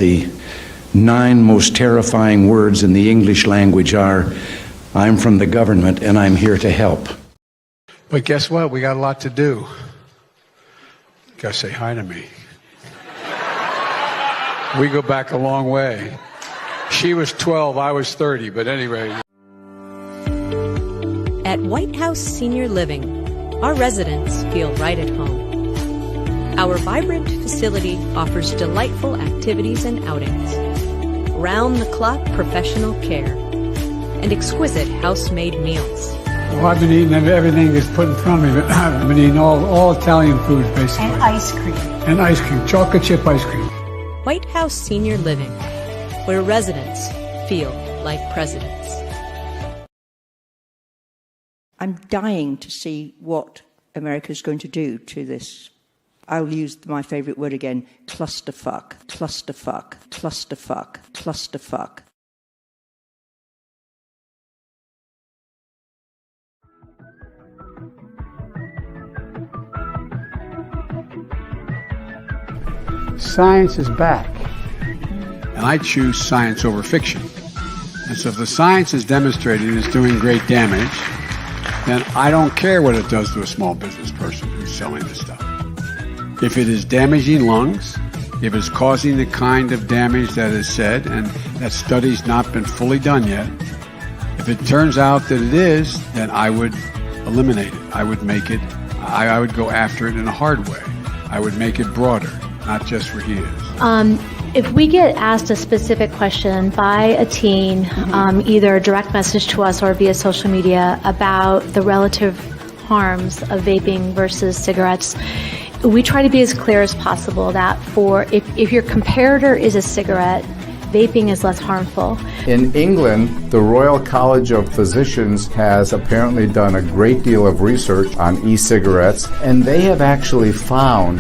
the 9 most terrifying words in the English language are, I'm from the government and I'm here to help. But guess what? We got a lot to do. Gotta say hi to me. We go back a long way. She was 12, I was 30, but anyway. At White House Senior Living, our residents feel right at home. Our vibrant facility offers delightful activities and outings, round-the-clock professional care, and exquisite house-made meals. Well, I've been eating everything that's put in front of me. I've been eating all Italian foods, basically. And ice cream. And ice cream, chocolate chip ice cream. White House Senior Living, where residents feel like presidents. I'm dying to see what America's going to do to this. I'll use my favorite word again, clusterfuck, clusterfuck, clusterfuck, clusterfuck. Science is back. And I choose science over fiction. And so if the science is demonstrated it's doing great damage, then I don't care what it does to a small business person who's selling this stuff. If it is damaging lungs, if it's causing the kind of damage that is said, and that study's not been fully done yet, if it turns out that it is, then I would eliminate it. I would make it, I would go after it in a hard way. I would make it broader, not just for he is. If we get asked a specific question by a teen, either a direct message to us or via social media about the relative harms of vaping versus cigarettes, we try to be as clear as possible that if your comparator is a cigarette, vaping is less harmful. In England, the Royal College of Physicians has apparently done a great deal of research on e-cigarettes, and they have actually found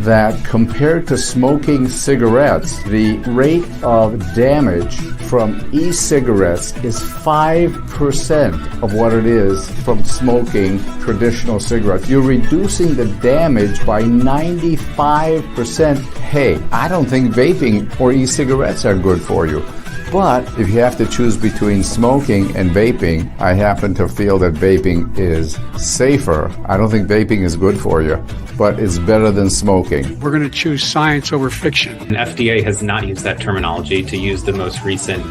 that compared to smoking cigarettes, the rate of damage from e-cigarettes is 5% of what it is from smoking traditional cigarettes. You're reducing the damage by 95%. Hey, I don't think vaping or e-cigarettes are good for you. But if you have to choose between smoking and vaping, I happen to feel that vaping is safer. I don't think vaping is good for you, but it's better than smoking. We're going to choose science over fiction. The FDA has not used that terminology to use the most recent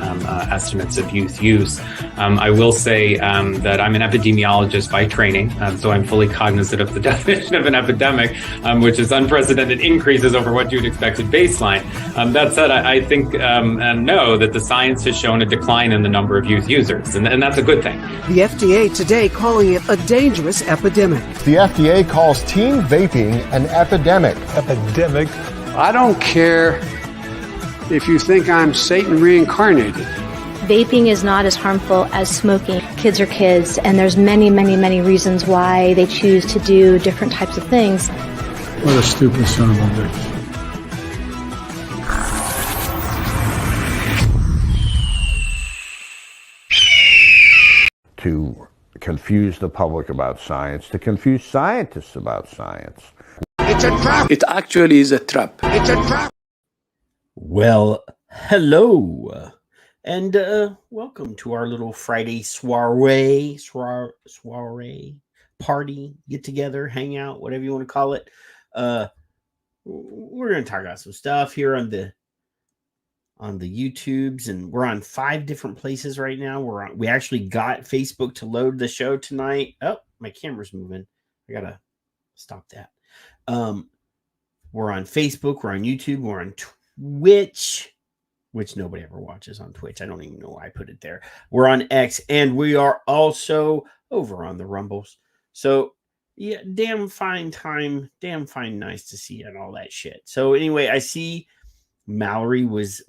estimates of youth use. I will say that I'm an epidemiologist by training, so I'm fully cognizant of the definition of an epidemic, which is unprecedented increases over what you'd expect at baseline. That said, I think and know that the science has shown a decline in the number of youth users, and that's a good thing. The FDA today calling it a dangerous epidemic. The FDA calls teen vaping an epidemic. Epidemic? I don't care if you think I'm Satan reincarnated. Vaping is not as harmful as smoking. Kids are kids, and there's many, many, many reasons why they choose to do different types of things. What a stupid son of a bitch. To confuse the public about science, to confuse scientists about science. It's a trap. It actually is a trap. It's a trap. Well, hello, and welcome to our little Friday soiree party, get together, hang out, whatever you want to call it. We're going to talk about some stuff here on the YouTubes, and we're on 5 different places right now. We actually got Facebook to load the show tonight. Oh, my camera's moving. I gotta stop that. We're on Facebook, we're on YouTube, we're on Twitch, which nobody ever watches on Twitch. I don't even know why I put it there. We're on X, and we are also over on the Rumbles. So yeah, damn fine nice to see you and all that shit. So anyway, I see Mallory was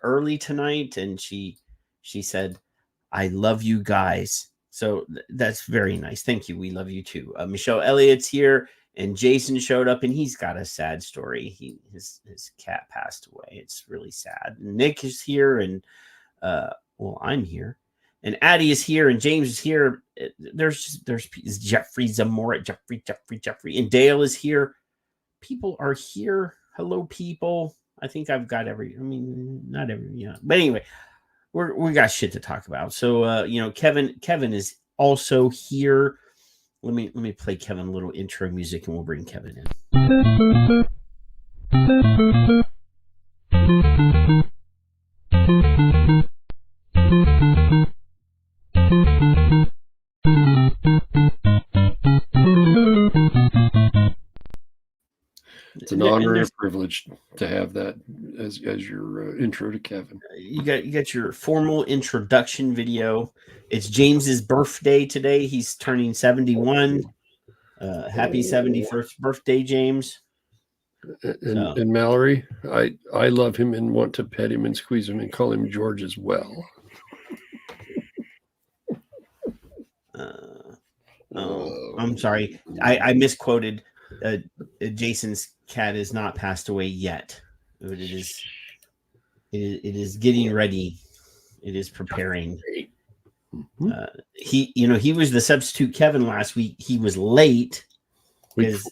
early tonight, and she said, "I love you guys." So that's very nice. Thank you. We love you too. Michelle Elliott's here, and Jason showed up, and he's got a sad story. His cat passed away. It's really sad. Nick is here, and I'm here, and Addie is here, and James is here. There's Jeffrey Zamora, Jeffrey, and Dale is here. People are here. Hello, people. I think I've got not every, but anyway, we got shit to talk about. So, Kevin is also here. Let me play Kevin a little intro music, and we'll bring Kevin in. It's an honor and a privilege to have that as your intro to Kevin. You got your formal introduction video. It's James's birthday today. He's turning 71. Happy 71st birthday, James. And Mallory, I love him and want to pet him and squeeze him and call him George as well. I'm sorry. I misquoted. Jason's cat is not passed away yet. But it is getting ready. It is preparing. He was the substitute Kevin last week. He was late because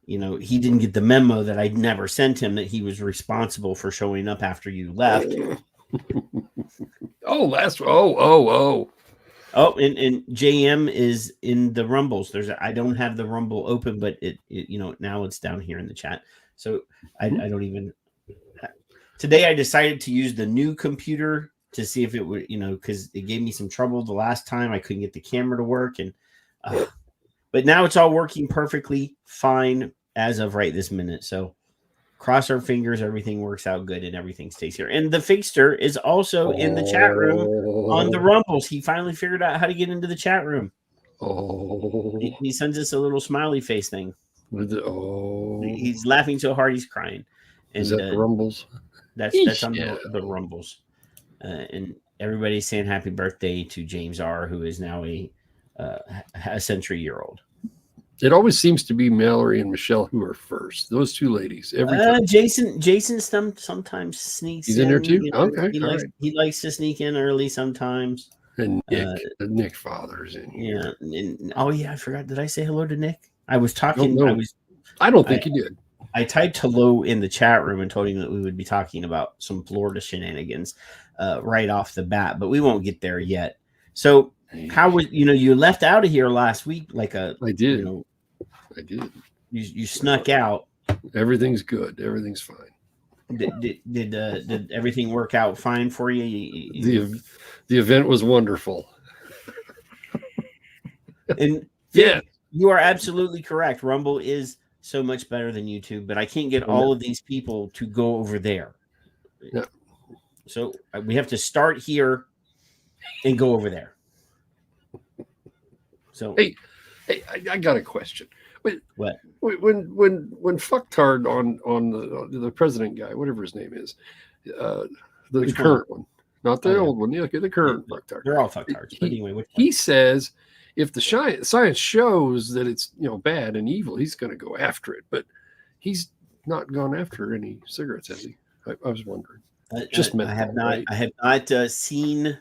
he didn't get the memo that I'd never sent him that he was responsible for showing up after you left. Oh, and JM is in the Rumbles. I don't have the Rumble open, but it now it's down here in the chat. So I don't even. Today I decided to use the new computer to see if it would, because it gave me some trouble the last time. I couldn't get the camera to work, but now it's all working perfectly fine as of right this minute. So cross our fingers, everything works out good and everything stays here. And the Fixter is also in the chat room on the Rumbles. He finally figured out how to get into the chat room. He sends us a little smiley face thing. He's laughing so hard he's crying. And, is that the Rumbles? That's on the Rumbles. And everybody's saying happy birthday to James R., who is now a century-year-old. It always seems to be Mallory and Michelle who are first. Those two ladies. Every time. Jason sometimes sneaks in there too? Okay. He likes to sneak in early sometimes. And Nick Father's in here. Yeah. I forgot. Did I say hello to Nick? I was talking. I don't think you did. I typed hello in the chat room and told him that we would be talking about some Florida shenanigans right off the bat, but we won't get there yet. So how was you left out of here last week like a I did. I did. You snuck out. Everything's good. Everything's fine. Did everything work out fine for you? The event was wonderful. And yeah, you are absolutely correct. Rumble is so much better than YouTube, but I can't get all of these people to go over there. No. So we have to start here and go over there. So hey, I got a question. What? When fucktard on the president guy, whatever his name is, the current one, not the old one, the current fucktard. They're all fucktards. But anyway, he says if the science shows that it's bad and evil, he's going to go after it. But he's not gone after any cigarettes, has he? I was wondering. I have not seen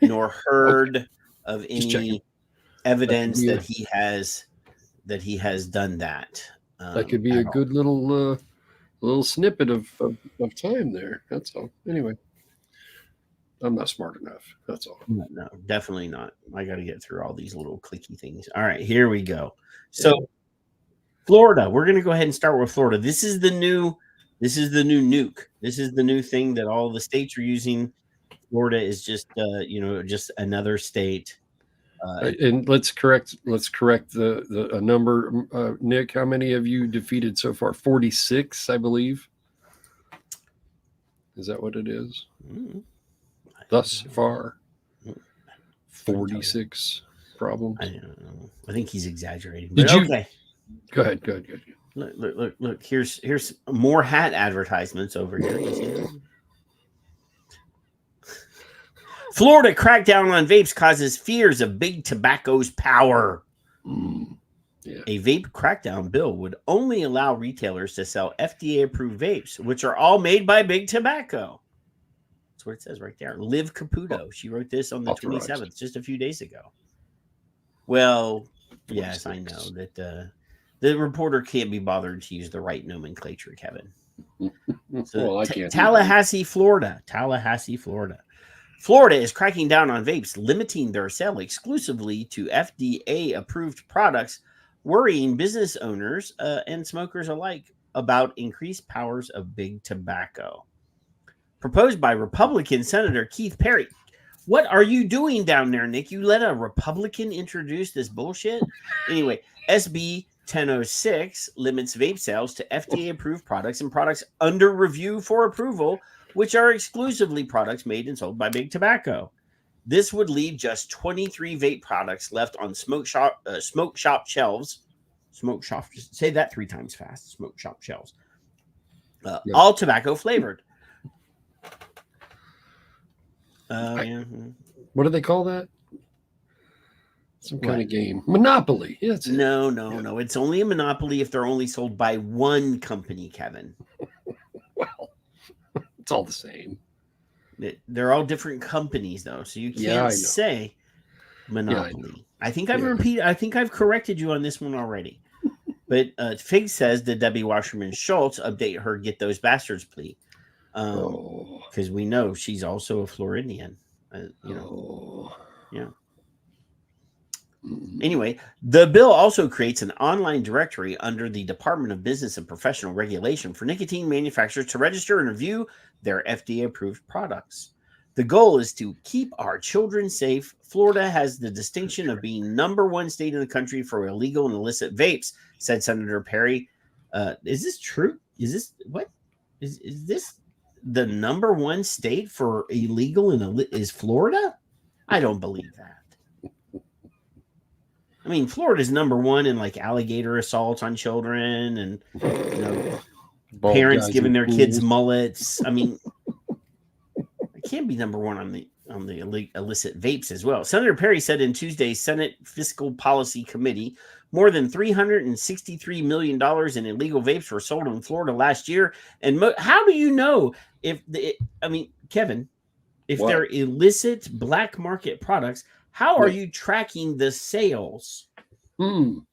nor heard of any evidence that he has done that. That could be a good little snippet of time there. That's all. Anyway, I'm not smart enough. That's all. No, definitely not. I got to get through all these little clicky things. All right, here we go. So, Florida. We're going to go ahead and start with Florida. This is the new nuke. This is the new thing that all the states are using. Florida is just just another state. And let's correct the number. Nick, how many have you defeated so far? 46, I believe. Is that what it is? Thus far, 46 problems. I don't know. I think he's exaggerating. Did you? Okay. Go ahead. Look. Here's more hat advertisements over here. You see? Florida crackdown on vapes causes fears of big tobacco's power. Yeah. A vape crackdown bill would only allow retailers to sell FDA-approved vapes, which are all made by Big Tobacco. That's what it says right there. Liv Caputo. She wrote this on the 27th, just a few days ago. Well, yes, I know that the reporter can't be bothered to use the right nomenclature, Kevin. So, Well, I can't. Tallahassee, Florida. Florida is cracking down on vapes, limiting their sale exclusively to FDA-approved products, worrying business owners and smokers alike about increased powers of big tobacco. Proposed by Republican Senator Keith Perry. What are you doing down there, Nick? You let a Republican introduce this bullshit? Anyway, SB 1006 limits vape sales to FDA-approved products and products under review for approval, which are exclusively products made and sold by Big Tobacco. This would leave just 23 vape products left on smoke shop shelves. Smoke shop, say that 3 times fast. Smoke shop shelves. All tobacco flavored. What do they call that? Some kind of game. Monopoly. Yes. No. It's only a monopoly if they're only sold by one company, Kevin. Well, it's all the same. They're all different companies, though, so you can't say monopoly. I think I've repeated. I think I've corrected you on this one already. But Fig says did Debbie Wasserman Schultz update her "Get Those Bastards" plea? Because we know she's also a Floridian. Yeah. Anyway, the bill also creates an online directory under the Department of Business and Professional Regulation for nicotine manufacturers to register and review their FDA-approved products. The goal is to keep our children safe. Florida has the distinction of being #1 state in the country for illegal and illicit vapes, said Senator Perry. Is this true? Is this what? Is this the #1 state for illegal and is Florida? I don't believe that. I mean, Florida's #1 in like alligator assaults on children and parents giving their kids mullets. I mean, it can't be #1 on the illicit vapes as well. Senator Perry said in Tuesday's Senate Fiscal Policy Committee, more than $363 million in illegal vapes were sold in Florida last year. And how do you know if Kevin, if they're illicit black market products? How are you tracking the sales? Ain't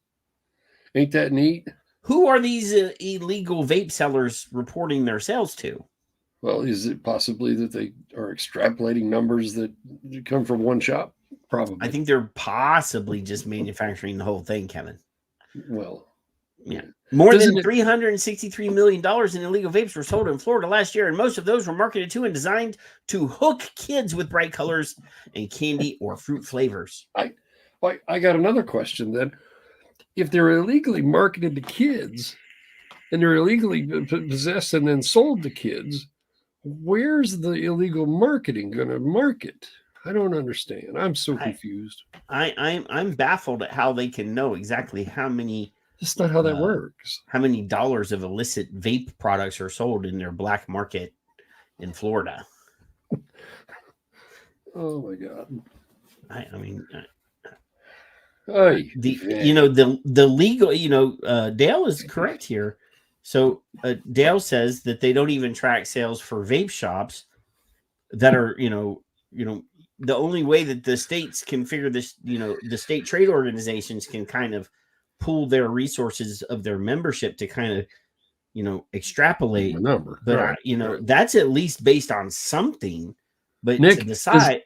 that neat? Who are these illegal vape sellers reporting their sales to? Well, is it possibly that they are extrapolating numbers that come from one shop? Probably. I think they're possibly just manufacturing the whole thing, Kevin. Well, yeah. More than $363 million in illegal vapes were sold in Florida last year, and most of those were marketed to and designed to hook kids with bright colors and candy or fruit flavors. I got another question then. If they're illegally marketed to kids and they're illegally possessed and then sold to kids, where's the illegal marketing going to market? I don't understand. I'm so confused. I'm baffled at how they can know exactly how many. That's not how that works. How many dollars of illicit vape products are sold in their black market in Florida? Oh my God! The legal. Dale is correct here. So Dale says that they don't even track sales for vape shops that are the only way that the states can figure this. The state trade organizations can kind of pool their resources of their membership to kind of extrapolate a number, but that's at least based on something. But Nick, to decide,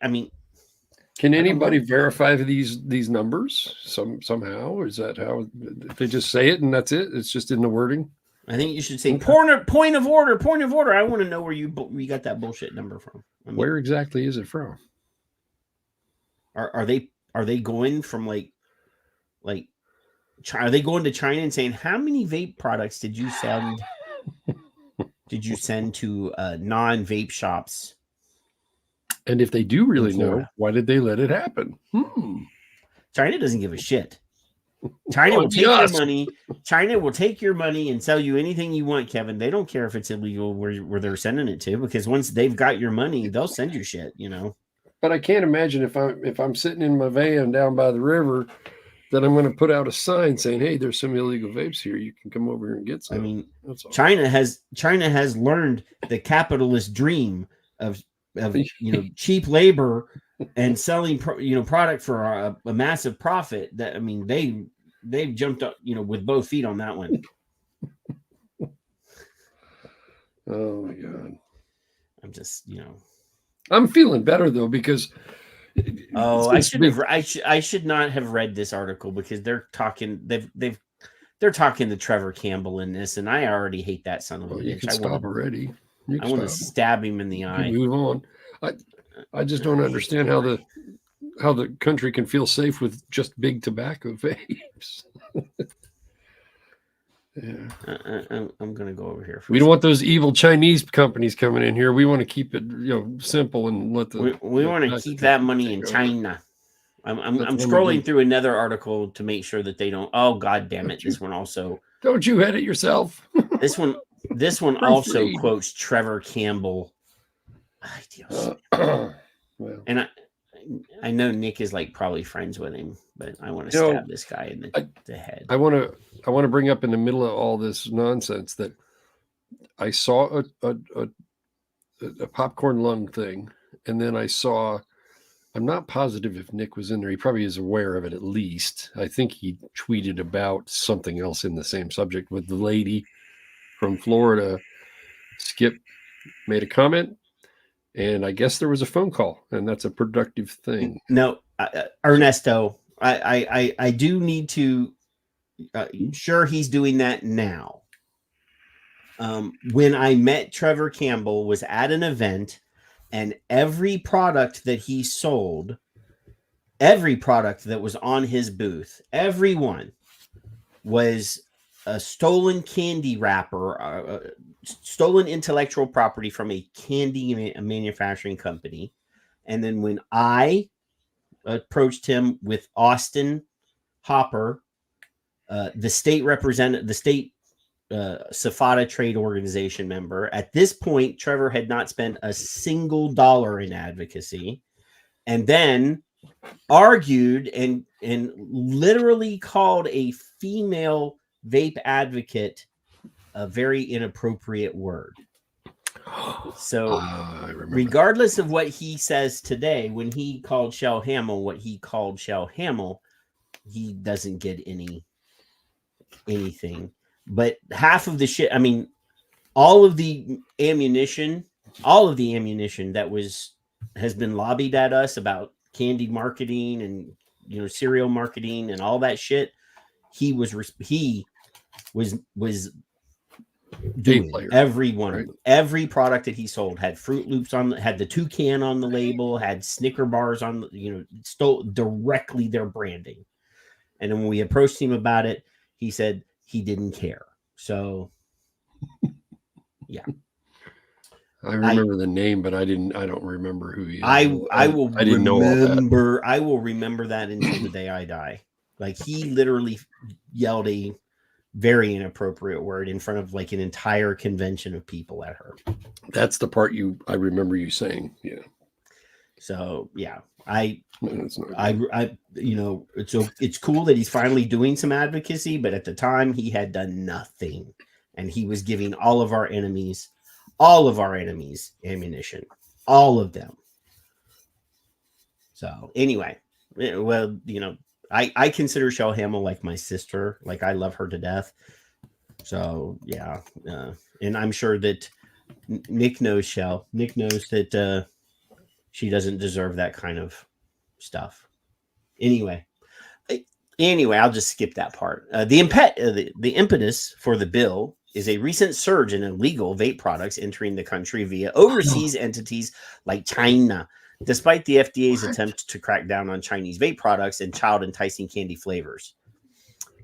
can anybody verify these numbers somehow? Is that how they just say it and that's it? It's just in the wording. I think you should say point of order. I want to know where you got that bullshit number from. Where exactly is it from? Are they going from like? Are they going to China and saying how many vape products did you send? Did you send to non-vape shops? And if they do really know, why did they let it happen? China doesn't give a shit. China will take your money. China will take your money and sell you anything you want, Kevin. They don't care if it's illegal where they're sending it to, because once they've got your money, they'll send you shit. But I can't imagine if I'm sitting in my van down by the river, that I'm going to put out a sign saying, "Hey, there's some illegal vapes here. You can come over here and get some." That's all. China has learned the capitalist dream of cheap labor and selling product for a massive profit. That they've jumped up with both feet on that one. Oh my God. I'm just, I'm feeling better though, because I should not have read this article, because they're talking they're talking to Trevor Campbell in this, and I already hate that son of a bitch. You can stop already. I want to stab him in the eye. Move on. I just don't understand how the country can feel safe with just big tobacco vapes. Yeah. I'm going to go over here. We don't want those evil Chinese companies coming in here. We want to keep it, simple and let the. We want to keep that money in China. I'm scrolling through another article to make sure that they don't. Oh, God damn it! This one also. Don't you edit yourself? This one also quotes Trevor Campbell. Well, and I know Nick is probably friends with him, but I want to stab this guy in the head. I want to bring up in the middle of all this nonsense that I saw a popcorn lung thing, and then I saw. I'm not positive if Nick was in there. He probably is aware of it at least. I think he tweeted about something else in the same subject with the lady from Florida. Skip made a comment, and I guess there was a phone call, and that's a productive thing. No, Ernesto, I do need to. Sure, he's doing that now. When I met Trevor Campbell was at an event, and every product that he sold, every product that was on his booth, everyone was a stolen candy wrapper, stolen intellectual property from a candy manufacturing company. And then when I approached him with Austin Hopper, the state SAFATA trade organization member. At this point, Trevor had not spent a single dollar in advocacy, and then argued and literally called a female vape advocate a very inappropriate word. So regardless of what he says today, when he called Shell Hamill what he called Shell Hamill, he doesn't get anything. But half of the shit, I mean, all of the ammunition that has been lobbied at us about candy marketing and cereal marketing and all that shit, he was doing every one of them. Every product that he sold had Fruit Loops had the toucan on the label, had Snicker bars on, stole directly their branding. And then when we approached him about it, he said he didn't care. So, yeah. I remember the name, but I don't remember who he is. I will remember that until the day I die. He literally yelled a very inappropriate word in front of an entire convention of people at her. That's the part I remember you saying. Yeah. So yeah, it's cool that he's finally doing some advocacy, but at the time he had done nothing, and he was giving all of our enemies ammunition, all of them. So anyway, well, I consider Shell Hamill like my sister. I love her to death. So yeah, and I'm sure that Nick knows Shell. Nick knows that she doesn't deserve that kind of stuff. Anyway, I'll just skip that part. The impetus for the bill is a recent surge in illegal vape products entering the country via overseas entities like China, despite the FDA's attempt to crack down on Chinese vape products and child-enticing candy flavors.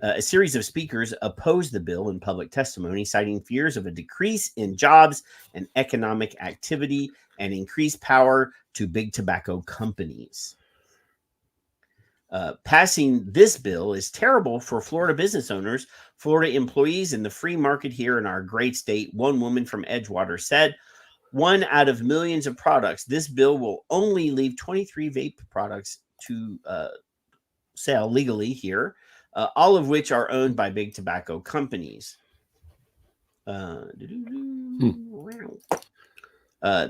A series of speakers opposed the bill in public testimony, citing fears of a decrease in jobs and economic activity and increased power to big tobacco companies. Passing this bill is terrible for Florida business owners, Florida employees, and the free market here in our great state. One woman from Edgewater said, 1 out of millions of products, this bill will only leave 23 vape products to sell legally here, all of which are owned by big tobacco companies.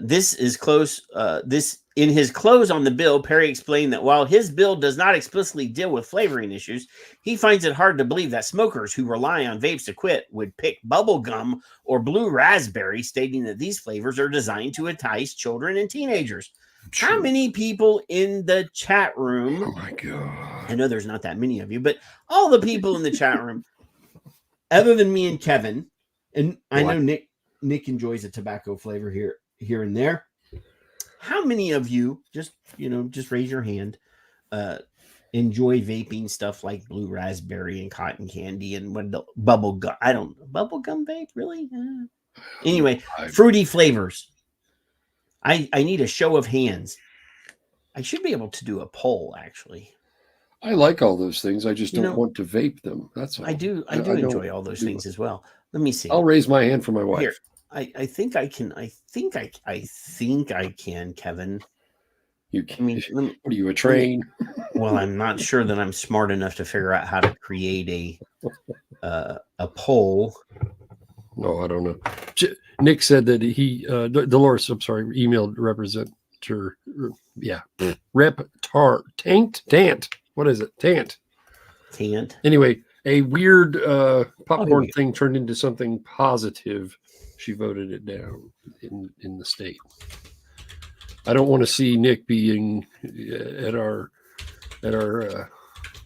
This is close. This In his close on the bill, Perry explained that while his bill does not explicitly deal with flavoring issues, he finds it hard to believe that smokers who rely on vapes to quit would pick bubble gum or blue raspberry, stating that these flavors are designed to entice children and teenagers. How many people in the chat room? Oh my God. I know there's not that many of you, but all the people in the chat room, other than me and Kevin, and I know Nick enjoys a tobacco flavor here and there. How many of you just raise your hand, enjoy vaping stuff like blue raspberry and cotton candy and bubble gum? I don't know. Bubble gum vape, really? Anyway, fruity flavors. I need a show of hands. I should be able to do a poll, actually. I like all those things. I just don't want to vape them. That's all. I do enjoy all those things as well. Let me see. I'll raise my hand for my wife. Here. I think I can. I think I can, Kevin. You can. What are you, a train? Well, I'm not sure that I'm smart enough to figure out how to create a poll. No, I don't know. Nick said that he, Dolores, I'm sorry, emailed representative. Yeah, Tant. What is it? Tant. Anyway, a weird popcorn thing turned into something positive. She voted it down in the state. I don't want to see Nick being at our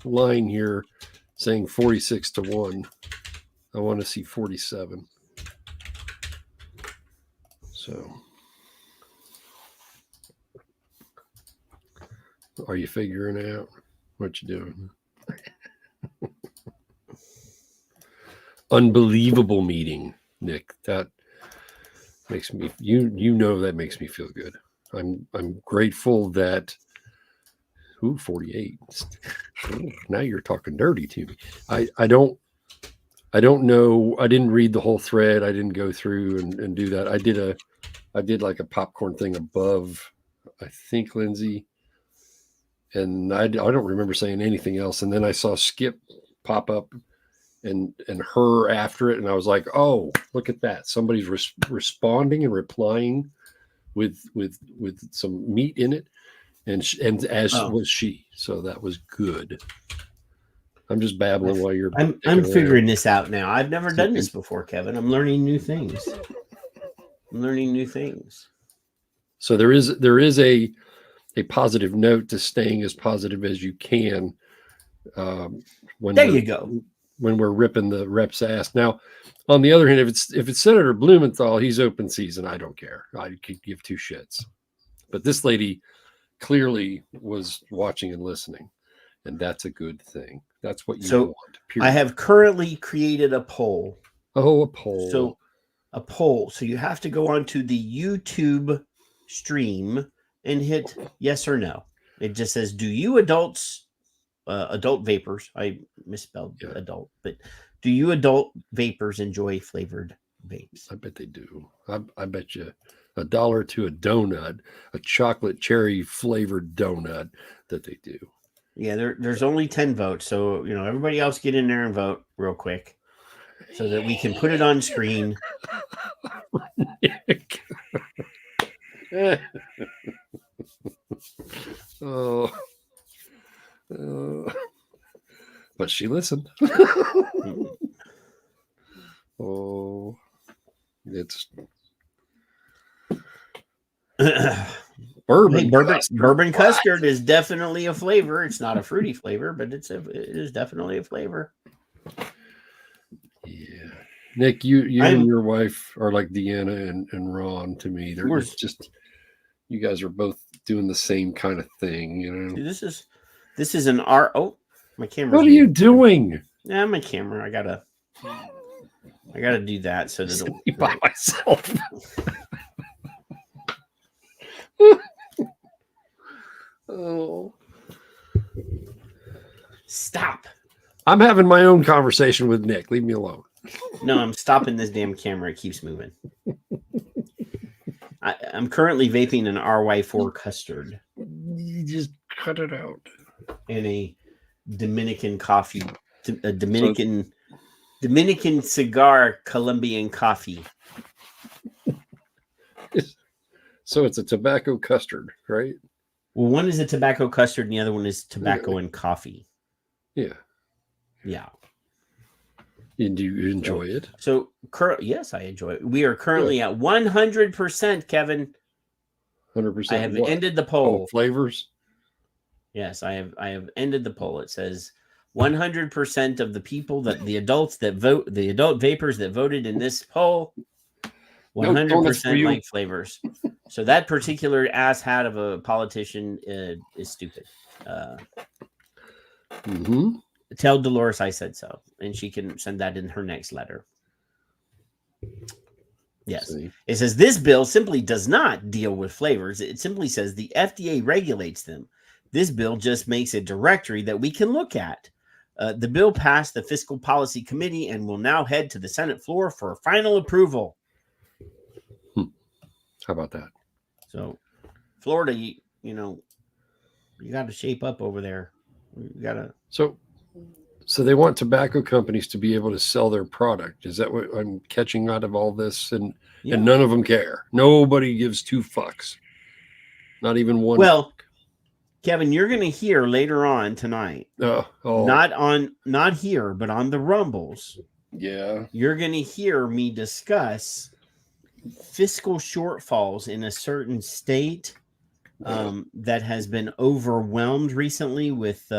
line here saying 46-1. I want to see 47. So, are you figuring out what you're doing? Unbelievable meeting, Nick. That makes me that makes me feel good. I'm grateful that 48. Now you're talking dirty to me. I don't know. I didn't read the whole thread. I didn't go through and do that. I did like a popcorn thing above, I think, Lindsay. And I don't remember saying anything else. And then I saw Skip pop up and her after it. And I was like, oh, look at that. Somebody's responding and replying with some meat in it. And as was she. So that was good. I'm just babbling while you're. I'm figuring this out now. I've never done this before, Kevin. I'm learning new things. So there is a positive note to staying as positive as you can. When we're ripping the rep's ass. Now, on the other hand, if it's Senator Blumenthal, he's open season. I don't care. I could give two shits. But this lady clearly was watching and listening, and that's a good thing. That's what you want. Period. I have currently created a poll. Oh, a poll. So a poll. So you have to go onto the YouTube stream and hit yes or no. It just says, do you adult vapors? I misspelled adult, but do you adult vapors enjoy flavored vapes? I bet they do. I bet you $1 to a donut, a chocolate cherry flavored donut that they do. Yeah, there's only 10 votes. So, everybody else get in there and vote real quick so that we can put it on screen. But she listened. Oh, it's bourbon custard is definitely a flavor. It's not a fruity flavor, but it is definitely a flavor. Yeah, Nick, you and your wife are like Deanna and Ron to me. They're just you guys are both doing the same kind of thing, This is an art. Oh, my camera. What are you doing? Yeah, my camera. I gotta do that so that it'll by myself. Oh, stop! I'm having my own conversation with Nick. Leave me alone. No, I'm stopping this damn camera. It keeps moving. I'm currently vaping an RY4 custard. You just cut it out. And a Dominican coffee, a Dominican cigar Colombian coffee. So it's a tobacco custard, right? Well, one is a tobacco custard, and the other one is tobacco and coffee. Yeah. Yeah. And do you enjoy it? So, yes, I enjoy it. We are currently at 100%, Kevin. 100%. I have what? ended the poll. All flavors? Yes, I have ended the poll. It says 100% of the people the adult vapors that voted in this poll, 100% like flavors. So that particular asshat of a politician is stupid. Tell Dolores I said so, and she can send that in her next letter. Yes. It says this bill simply does not deal with flavors. It simply says the FDA regulates them. This bill just makes a directory that we can look at. The bill passed the Fiscal Policy Committee and will now head to the Senate floor for final approval. How about that? So, Florida, you got to shape up over there. You got to. So they want tobacco companies to be able to sell their product. Is that what I'm catching out of all this? And none of them care. Nobody gives two fucks. Not even one. Well, Kevin, you're going to hear later on tonight. Not here, but on the Rumbles. Yeah. You're going to hear me discuss fiscal shortfalls in a certain state that has been overwhelmed recently with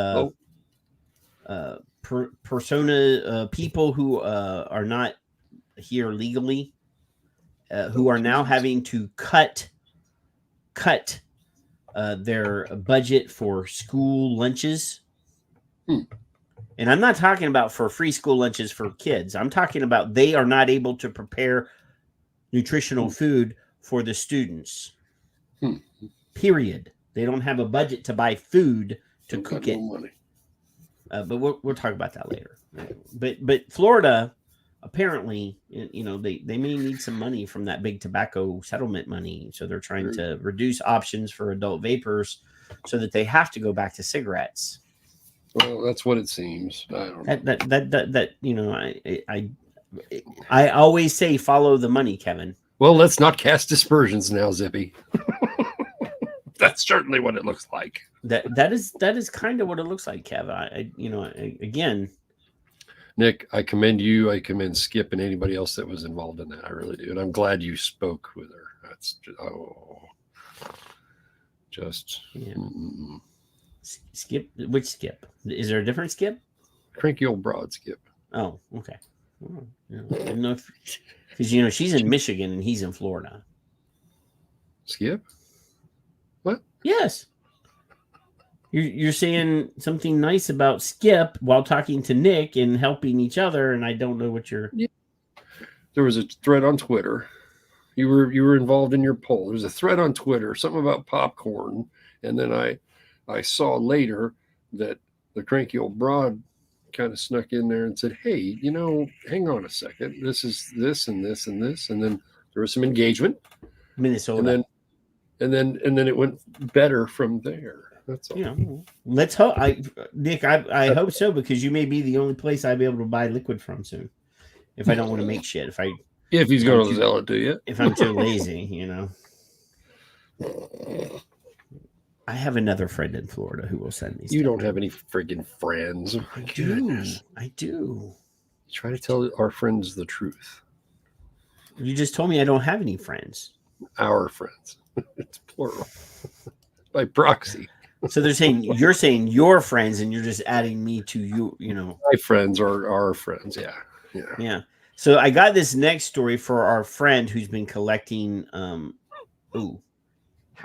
people who are not here legally, who are now having to cut their budget for school lunches. And I'm not talking about for free school lunches for kids. I'm talking about they are not able to prepare nutritional food for the students. Period. They don't have a budget to buy food to cook it. Money. But we'll talk about that later. But Florida, apparently, they may need some money from that big tobacco settlement money. So they're trying to reduce options for adult vapors so that they have to go back to cigarettes. Well, that's what it seems. I don't know. I always say follow the money, Kevin. Well, let's not cast dispersions now, Zippy. That's certainly what it looks like. That is kind of what it looks like, Kev. Again, Nick, I commend you. I commend Skip and anybody else that was involved in that. I really do, and I'm glad you spoke with her. That's Skip. Which Skip? Is there a different Skip? Cranky old broad Skip. Oh, okay. I don't know because she's in Michigan and he's in Florida. Skip? What? Yes. You're saying something nice about Skip while talking to Nick and helping each other, and I don't know what you're. Yeah. There was a thread on Twitter. You were involved in your poll. There was a thread on Twitter, something about popcorn, and then I saw later that the cranky old broad kind of snuck in there and said, "Hey, hang on a second. This is this and this and this," and then there was some engagement. Minnesota. And then it went better from there. That's all. Let's hope. Nick, I hope so, because you may be the only place I'll be able to buy liquid from soon. If I don't want to make shit, if he's going to sell it to you, if I'm too lazy, I have another friend in Florida who will send these. You don't have any friggin' friends. Oh, I do. Try to tell our friends the truth. You just told me I don't have any friends. Our friends. It's plural. By proxy. So you're saying your friends, and you're just adding me to you. My friends are our friends. Yeah. So I got this next story for our friend who's been collecting. How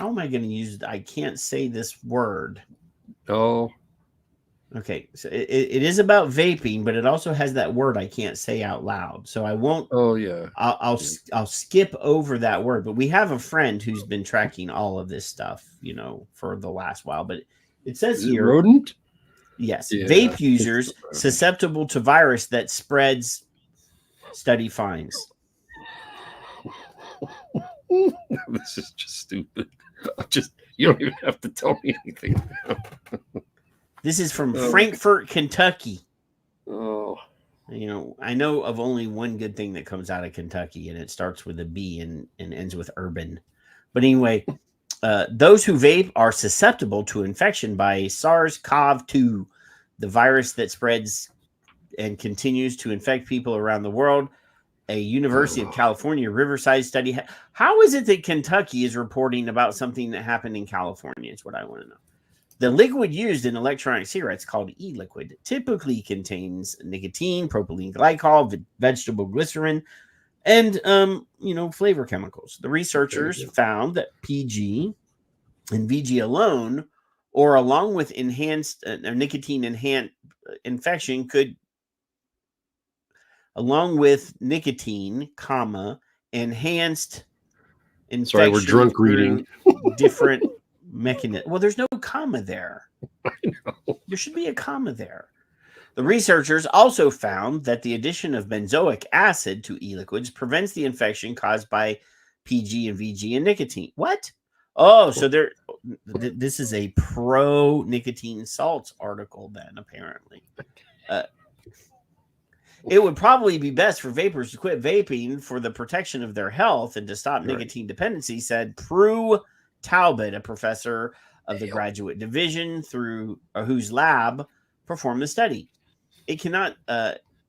am I going to use it? I can't say this word. Oh. Okay. So it is about vaping, but it also has that word I can't say out loud. So I won't. Oh yeah. I'll skip over that word. But we have a friend who's been tracking all of this stuff, for the last while. But it says here, rodent. Yes, Yeah. Vape users susceptible to virus that spreads. Study finds. This is just stupid. You don't even have to tell me anything now. This is from Frankfort, Kentucky. Oh. I know of only one good thing that comes out of Kentucky, and it starts with a B and ends with urban. But anyway, those who vape are susceptible to infection by SARS-CoV-2, the virus that spreads and continues to infect people around the world. A University of California Riverside study. How is it that Kentucky is reporting about something that happened in California? Is what I want to know. The liquid used in electronic cigarettes, called e-liquid, typically contains nicotine, propylene glycol, vegetable glycerin, and flavor chemicals. The researchers found that PG and VG alone, or along with enhanced nicotine enhanced infection, could, along with nicotine, enhanced infection. Sorry, we're drunk reading. Different mechanism. Well, there's no comma there. I know. There should be a comma there. The researchers also found that the addition of benzoic acid to e-liquids prevents the infection caused by PG and VG and nicotine. What? Oh, so this is a pro-nicotine salts article then, apparently. It would probably be best for vapors to quit vaping for the protection of their health and to stop nicotine dependency, said Prue Talbot, a professor of the graduate division whose lab performed the study. It cannot,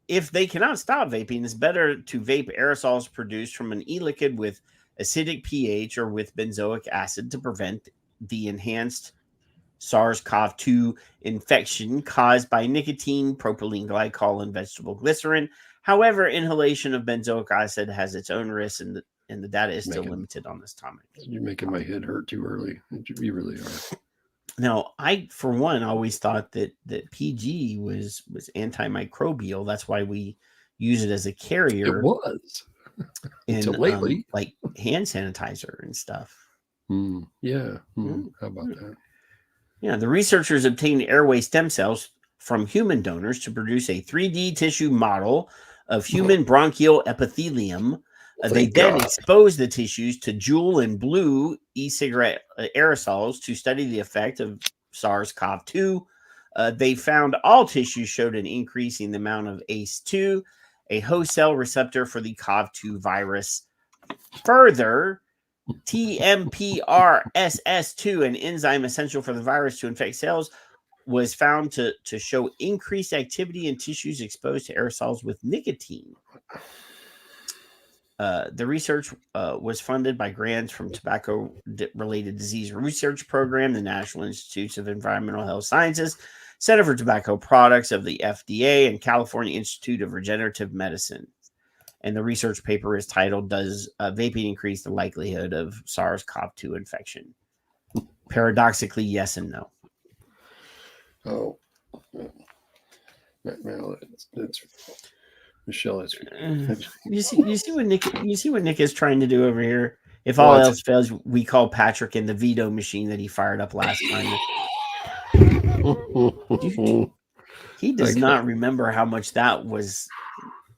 if they cannot stop vaping, it's better to vape aerosols produced from an e-liquid with acidic pH or with benzoic acid to prevent the enhanced SARS-CoV-2 infection caused by nicotine, propylene glycol, and vegetable glycerin. However, inhalation of benzoic acid has its own risks, and the data is still limited on this topic. You're making my head hurt too early. You really are. Now, I, for one, always thought that PG was antimicrobial. That's why we use it as a carrier. It was. Until lately. Like hand sanitizer and stuff. Yeah. How about that? Yeah, the researchers obtained airway stem cells from human donors to produce a 3D tissue model of human bronchial epithelium. They then exposed the tissues to Juul and Blue e-cigarette aerosols to study the effect of SARS-CoV-2. They found all tissues showed an increase in the amount of ACE2, a host cell receptor for the CoV-2 virus. Further, TMPRSS2, an enzyme essential for the virus to infect cells, was found to show increased activity in tissues exposed to aerosols with nicotine. The research was funded by grants from Tobacco-Related Disease Research Program, the National Institutes of Environmental Health Sciences, Center for Tobacco Products of the FDA, and California Institute of Regenerative Medicine. And the research paper is titled, Does Vaping Increase the Likelihood of SARS-CoV-2 Infection? Paradoxically, yes and no. Oh. Well, that's Michelle. That's you see what Nick is trying to do over here? If all else fails, we call Patrick in the veto machine that he fired up last time. He does not remember how much that was.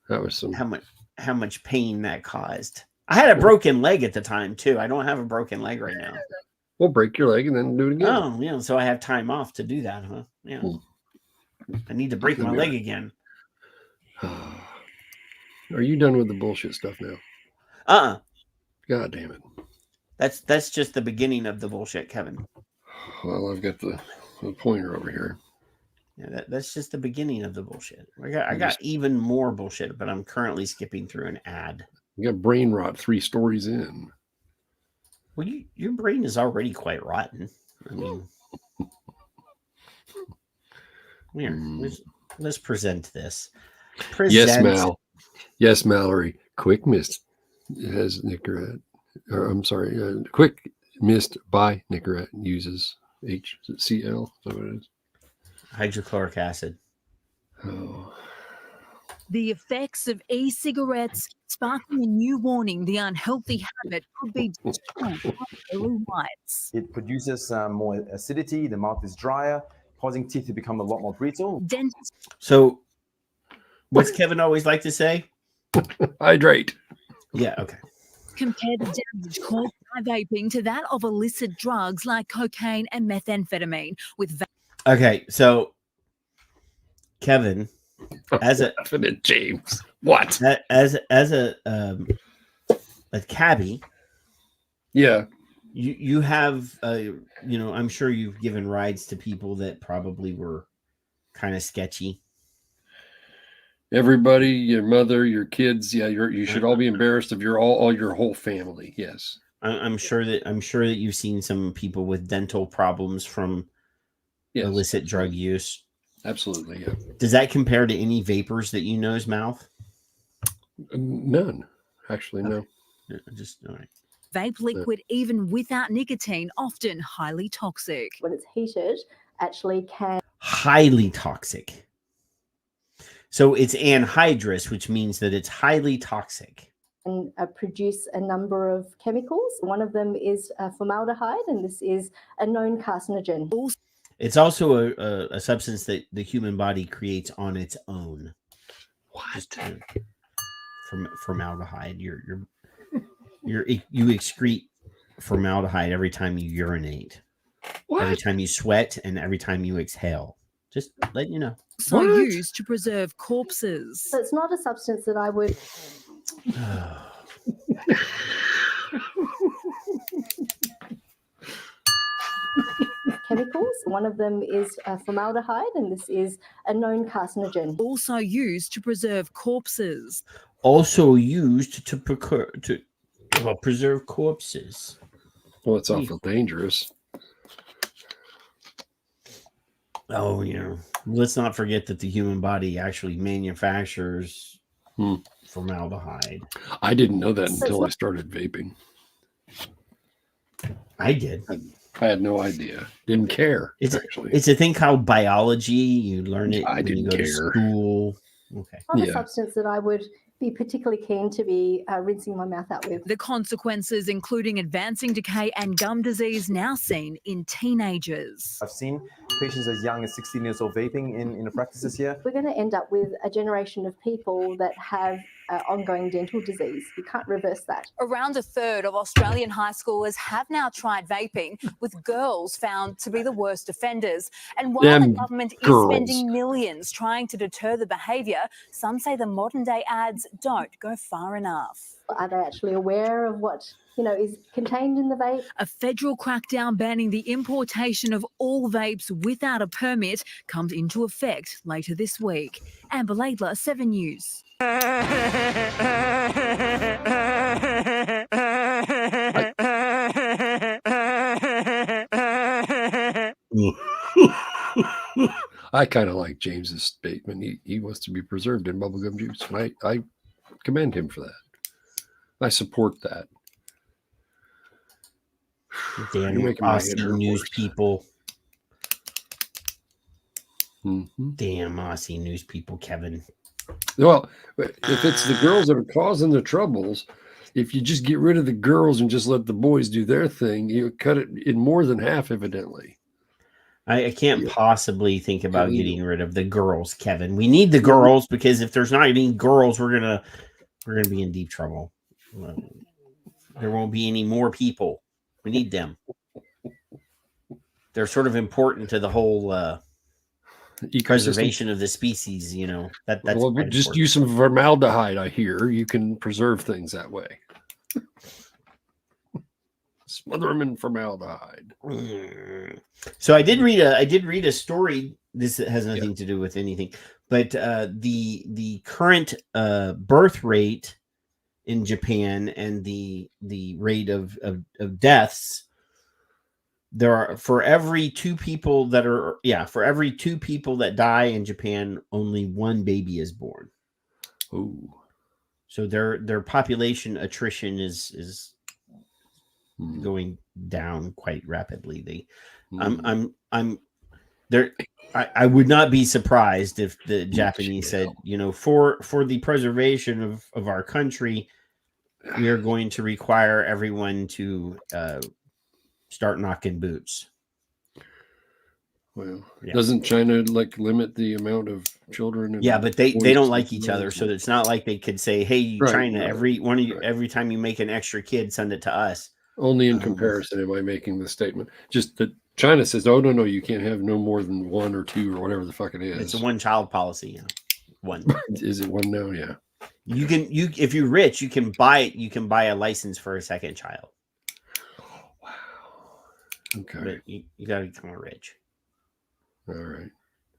That was some how much pain that caused. I had a broken leg at the time too. I don't have a broken leg right now. We'll break your leg and then do it again. Oh, yeah. So I have time off to do that, huh? Yeah. I need to break my leg again. Are you done with the bullshit stuff now? God damn it. That's just the beginning of the bullshit, Kevin. Well, I've got the pointer over here. Yeah, that's just the beginning of the bullshit. I got even more bullshit, but I'm currently skipping through an ad. You got brain rot 3 stories in. Well, your brain is already quite rotten. I mean, here, let's present this. Yes, Mallory. Quick missed has Nicorette. Or I'm sorry, quick missed by Nicorette uses HCl. Is that what it is? Hydrochloric acid. Oh. The effects of e-cigarettes sparking a new warning. The unhealthy habit could be destroying early whites. It produces more acidity. The mouth is drier, causing teeth to become a lot more brittle. So, what's Kevin always like to say? Hydrate. Yeah, okay. Compare the damage caused by vaping to that of illicit drugs like cocaine and methamphetamine. Okay, so Kevin, as a James, what? As a cabbie, yeah, You have, I'm sure you've given rides to people that probably were kind of sketchy. Everybody, your mother, your kids, you should all be embarrassed of all your whole family. Yes, I'm sure that you've seen some people with dental problems from illicit drug use. Absolutely, yeah. Does that compare to any vapors that you know's mouth? None, actually, no. Just all right. Vape liquid, even without nicotine, often highly toxic. When it's heated, actually can... Highly toxic. So it's anhydrous, which means that it's highly toxic. And produce a number of chemicals. One of them is formaldehyde, and this is a known carcinogen. It's also a substance that the human body creates on its own. What? From formaldehyde, you excrete formaldehyde every time you urinate, every time you sweat, and every time you exhale. Just let you know. So used to preserve corpses. So it's not a substance that I would... Chemicals. One of them is formaldehyde, and this is a known carcinogen. Also used to preserve corpses. Also used to preserve corpses. Well, it's awful dangerous. Oh, let's not forget that the human body actually manufactures formaldehyde. I didn't know that until I started vaping. I did. I had no idea. Didn't care. It's a thing called biology. You learn it when you go to school. Okay. Not a substance that I would be particularly keen to be rinsing my mouth out with. The consequences, including advancing decay and gum disease, now seen in teenagers. I've seen patients as young as 16 years old vaping in a practice this year. We're going to end up with a generation of people that have ongoing dental disease. We can't reverse that. Around a third of Australian high schoolers have now tried vaping, with girls found to be the worst offenders. And while the government is spending millions trying to deter the behaviour, some say the modern-day ads don't go far enough. Are they actually aware of what is contained in the vape? A federal crackdown banning the importation of all vapes without a permit comes into effect later this week. Amber Laidler, 7 News. I kind of like James's statement. He wants to be preserved in bubblegum juice, and I commend him for that. I support that. Damn Aussie news people. Damn Aussie news people, Kevin. Well, if it's the girls that are causing the troubles, if you just get rid of the girls and just let the boys do their thing, you cut it in more than half, evidently. I can't possibly think about getting rid of the girls, Kevin. We need the girls, because if there's not any girls, we're gonna be in deep trouble. There won't be any more people. We need them. They're sort of important to the whole preservation of the species. That's well, just important. Use some formaldehyde. I hear you can preserve things that way. Smother them in formaldehyde. So I did read a story. This has nothing to do with anything, but the current birth rate in Japan and the rate of deaths, there are for every two people that die in Japan, only one baby is born. Ooh. So their population attrition is going down quite rapidly. I'm there. I would not be surprised if the Japanese said, for the preservation of our country, we are going to require everyone to start knocking boots. Well, doesn't China limit the amount of children? But they don't like each other, so it's not like they could say, "Hey, China, every time you make an extra kid, send it to us." Only in comparison am I making this statement. Just that China says, "Oh no, you can't have no more than one or two or whatever the fuck it is." It's a one-child policy. One. Is it one now? Yeah. You if you're rich, you can buy a license for a second child. Wow. Okay. But you got to become rich. All right.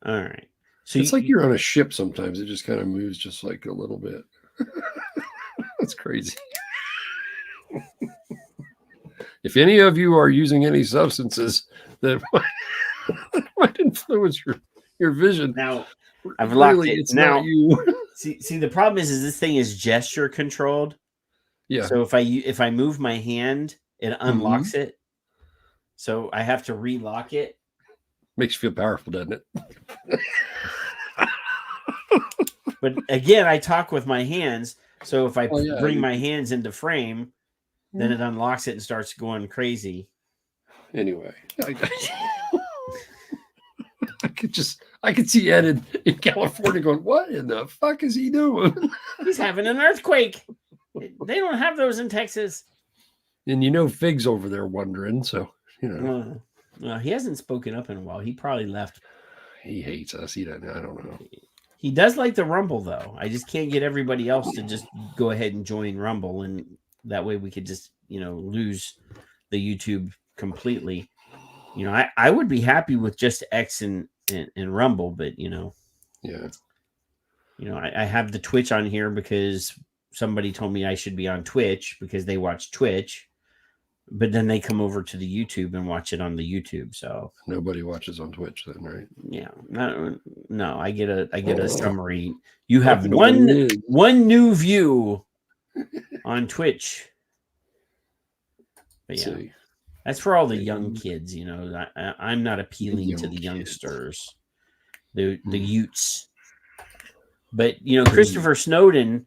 All right. So It's like you're on a ship sometimes. It just kind of moves just like a little bit. That's crazy. If any of you are using any substances that might influence your vision, now I've locked it. It's now not you. see, the problem is this thing is gesture controlled. Yeah. So if I move my hand, it unlocks it. So I have to relock it. Makes you feel powerful, doesn't it? But again, I talk with my hands. So if I bring my hands into frame, then it unlocks it and starts going crazy. Anyway, I could see Ed in California going, "What in the fuck is he doing?" He's having an earthquake. They don't have those in Texas. And Fig's over there wondering, so Well, he hasn't spoken up in a while. He probably left. He hates us. He doesn't. I don't know. He does like the Rumble, though. I just can't get everybody else to just go ahead and join Rumble, and that way we could just, lose the YouTube completely. I would be happy with just X and Rumble, but yeah. I have the Twitch on here because somebody told me I should be on Twitch because they watch Twitch, but then they come over to the YouTube and watch it on the YouTube. So nobody watches on Twitch then, right? Yeah. No, I get a summary. You have one new view on Twitch. But yeah, that's for all the young kids. I'm not appealing to the youngsters, the Utes. But Christopher Snowden,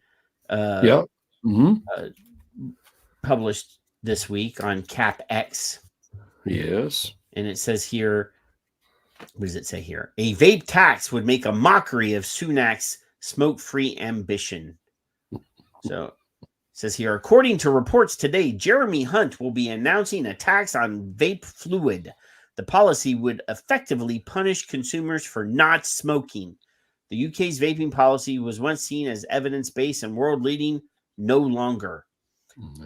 published this week on CapX. Yes. And it says here, what does it say here? A vape tax would make a mockery of Sunak's smoke-free ambition. So it says here, according to reports today, Jeremy Hunt will be announcing a tax on vape fluid. The policy would effectively punish consumers for not smoking. The UK's vaping policy was once seen as evidence-based and world-leading, no longer.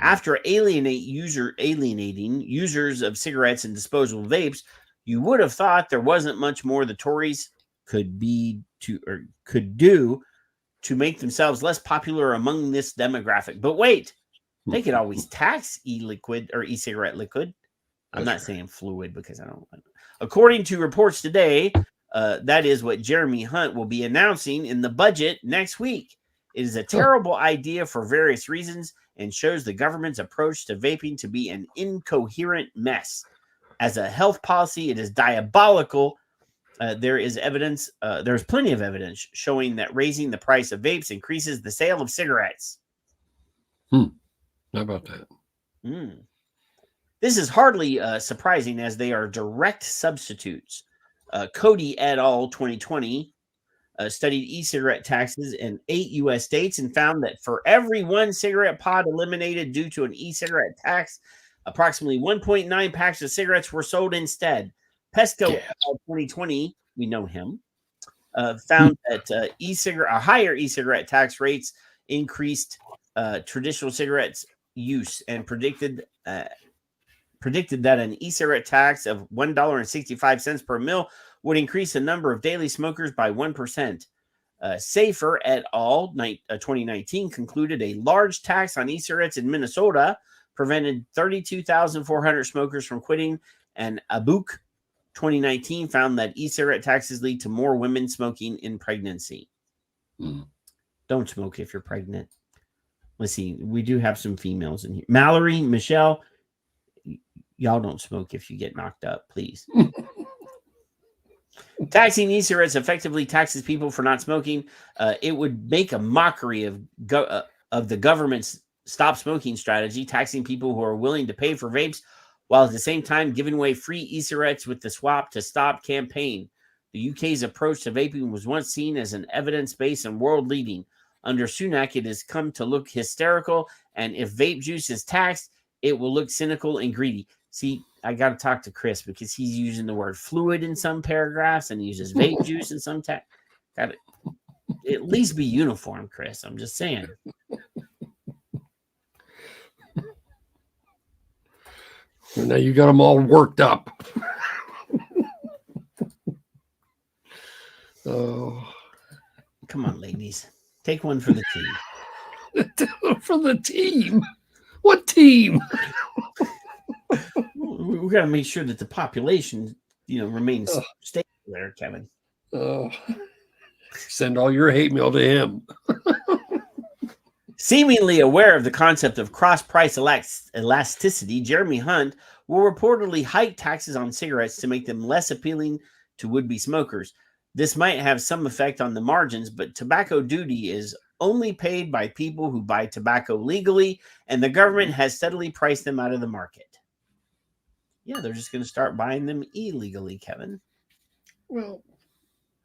After alienating users of cigarettes and disposable vapes, you would have thought there wasn't much more the Tories could do to make themselves less popular among this demographic. But wait, they could always tax e-liquid or e-cigarette liquid. I'm not saying fluid because I don't. According to reports today, that is what Jeremy Hunt will be announcing in the budget next week. It is a terrible idea for various reasons and shows the government's approach to vaping to be an incoherent mess. As a health policy, it is diabolical. There's plenty of evidence showing that raising the price of vapes increases the sale of cigarettes. How about that? This is hardly surprising as they are direct substitutes. Cody et al. 2020 studied e-cigarette taxes in 8 U.S. states and found that for every one cigarette pod eliminated due to an et tax, approximately 1.9 packs of cigarettes were sold instead. Pesco et al. 2020, we know him, found that higher e-cigarette tax rates increased traditional cigarettes use and predicted that an e-cigarette tax of $1.65 per mil would increase the number of daily smokers by 1%. Safer et al. 2019 concluded a large tax on e-cigarettes in Minnesota prevented 32,400 smokers from quitting, and Abuk 2019 found that e-cigarette taxes lead to more women smoking in pregnancy. Don't smoke if you're pregnant. Let's see. We do have some females in here. Mallory, Michelle, y'all don't smoke if you get knocked up, please. Taxing e-cigarettes effectively taxes people for not smoking. It would make a mockery of the government's stop smoking strategy, taxing people who are willing to pay for vapes, while at the same time giving away free e-cigarettes with the Swap to Stop campaign. The UK's approach to vaping was once seen as an evidence-based and world-leading. Under Sunak, it has come to look hysterical, and if vape juice is taxed, it will look cynical and greedy. See, I got to talk to Chris because he's using the word fluid in some paragraphs and he uses vape juice in some text. Got to at least be uniform, Chris. I'm just saying. And now you got them all worked up. Oh, come on, ladies, take one for the team. For the team? What team? We got to make sure that the population, remains stable there, Kevin. Send all your hate mail to him. Seemingly aware of the concept of cross-price elasticity, Jeremy Hunt will reportedly hike taxes on cigarettes to make them less appealing to would-be smokers. This might have some effect on the margins, but tobacco duty is only paid by people who buy tobacco legally, and the government has steadily priced them out of the market. Yeah, they're just going to start buying them illegally, Kevin. Well,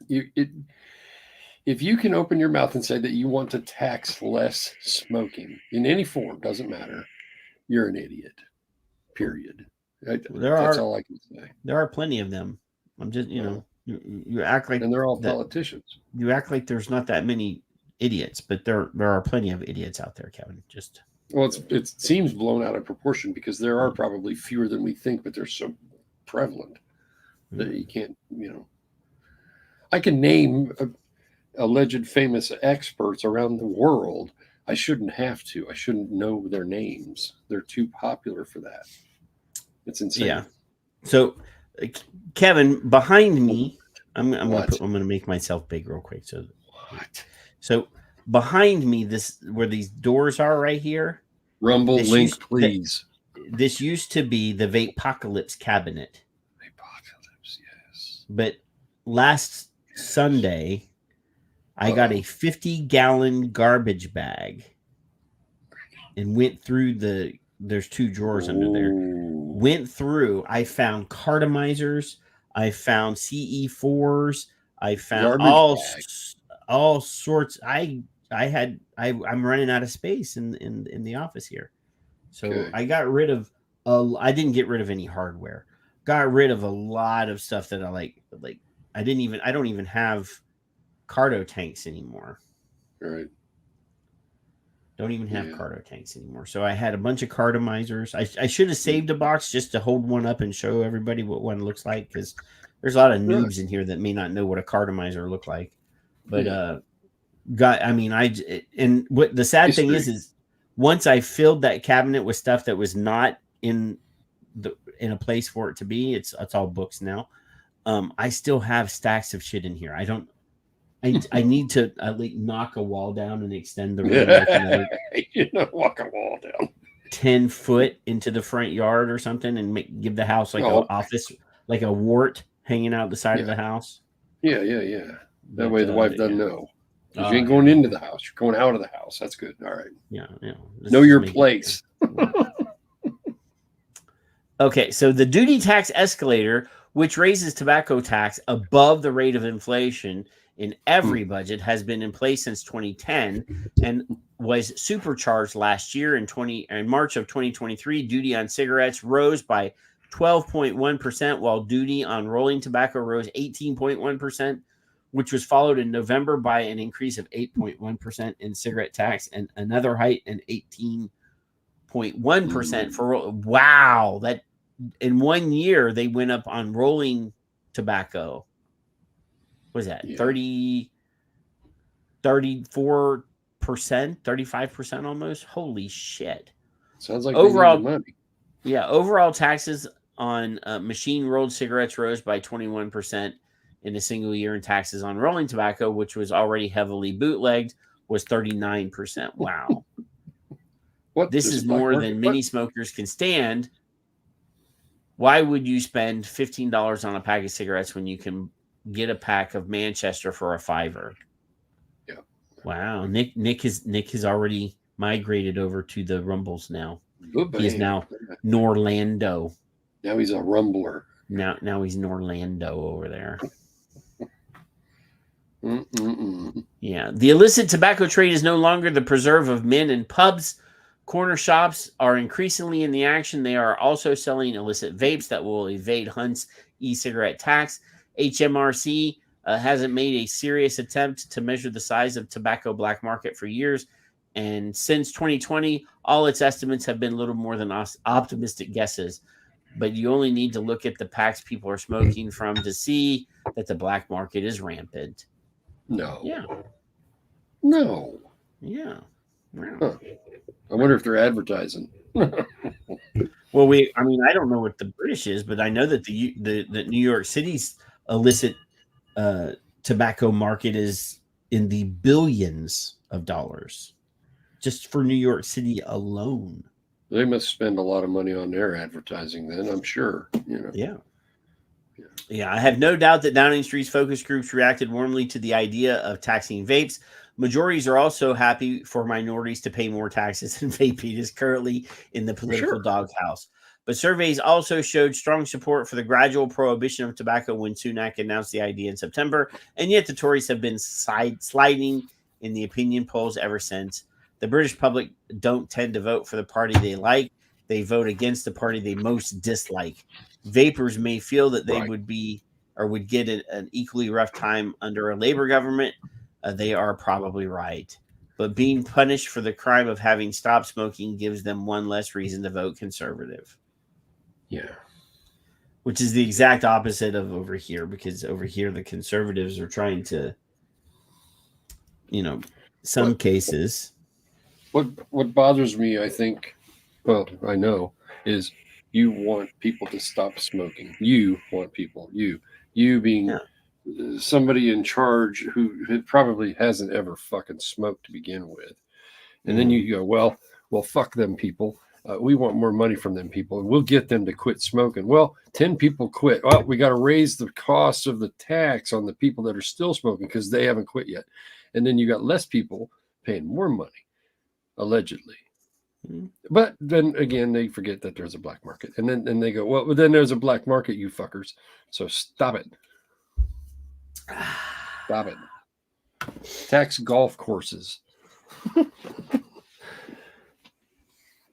if you can open your mouth and say that you want to tax less smoking in any form, doesn't matter, you're an idiot. Period. That's all I can say. There are plenty of them. I'm just, you act like, and they're all politicians. You act like there's not that many idiots, but there are plenty of idiots out there, Kevin. Just it seems blown out of proportion because there are probably fewer than we think, but they're so prevalent that you can't. I can name alleged famous experts around the world. I shouldn't have to. I shouldn't know their names. They're too popular for that. It's insane. Yeah. So, Kevin, behind me, I'm going to make myself big real quick. So behind me, where these doors are right here. Rumble link, please. This used to be the Vapocalypse cabinet. Vapocalypse, yes. But last Sunday, I got a 50-gallon garbage bag and went through there's 2 drawers under there. Went through, I found cartomizers, I found CE4s, I found all sorts. I'm running out of space in the office here. So I got rid of I didn't get rid of any hardware. Got rid of a lot of stuff that I I don't even have carto tanks anymore. Right. Don't even have carto tanks anymore. So I had a bunch of cartomizers. I should have saved a box just to hold one up and show everybody what one looks like, because there's a lot of noobs in here that may not know what a cartomizer look like. But what the sad thing is once I filled that cabinet with stuff that was not in a place for it to be, it's all books now. I still have stacks of shit in here. I need to knock a wall down and extend the room. Walk a wall down 10 foot into the front yard or something and give the house an office, like a wart hanging out the side of the house. Yeah. That way the wife doesn't know. You ain't going into the house. You're going out of the house. That's good. All right. Yeah. Know your place. Okay. So the duty tax escalator, which raises tobacco tax above the rate of inflation in every budget, has been in place since 2010 and was supercharged last year. In March of 2023, duty on cigarettes rose by 12.1%, while duty on rolling tobacco rose 18.1%, which was followed in November by an increase of 8.1% in cigarette tax and another hike in 18.1% for wow. That in 1 year they went up on rolling tobacco. What was that? 34%, 35% almost. Holy shit. Sounds like overall money. Yeah, overall taxes on machine rolled cigarettes rose by 21% in a single year, and taxes on rolling tobacco, which was already heavily bootlegged, was 39%. Wow. This is more than many smokers can stand. Why would you spend $15 on a pack of cigarettes when you can get a pack of Manchester for a $5? Yeah. Wow. Nick has already migrated over to the Rumbles now. He is now Norlando. Now he's a Rumbler. Now he's Norlando over there. Yeah. The illicit tobacco trade is no longer the preserve of men in pubs. Corner shops are increasingly in the action. They are also selling illicit vapes that will evade Hunt's e-cigarette tax. HMRC hasn't made a serious attempt to measure the size of tobacco black market for years. And since 2020, all its estimates have been little more than optimistic guesses. but you only need to look at the packs people are smoking from to see that the black market is rampant. No. Yeah. No. Yeah. Huh. I wonder if they're advertising. Well, I don't know what the British is, but I know that the New York City's illicit tobacco market is in the billions of dollars just for New York City alone. They must spend a lot of money on their advertising then, I'm sure. Yeah, I have no doubt that Downing Street's focus groups reacted warmly to the idea of taxing vapes. Majorities are also happy for minorities to pay more taxes, and vaping is currently in the political doghouse. But surveys also showed strong support for the gradual prohibition of tobacco when Sunak announced the idea in September, and yet the Tories have been sliding in the opinion polls ever since. The British public don't tend to vote for the party they like. They vote against the party they most dislike. Vapers may feel that they would get an equally rough time under a Labour government. They are probably right. But being punished for the crime of having stopped smoking gives them one less reason to vote Conservative. Yeah. Which is the exact opposite of over here, because over here the Conservatives are trying to, cases. What bothers me, I think, well, I know, is you want people to stop smoking. You want people, you being somebody in charge who probably hasn't ever fucking smoked to begin with. And then you go, well, fuck them people. We want more money from them people, and we'll get them to quit smoking. Well, 10 people quit. Well, we got to raise the cost of the tax on the people that are still smoking because they haven't quit yet. And then you got less people paying more money, allegedly. But then again, they forget that there's a black market. And then they go, well, then there's a black market, you fuckers. So stop it. Stop it. Tax golf courses.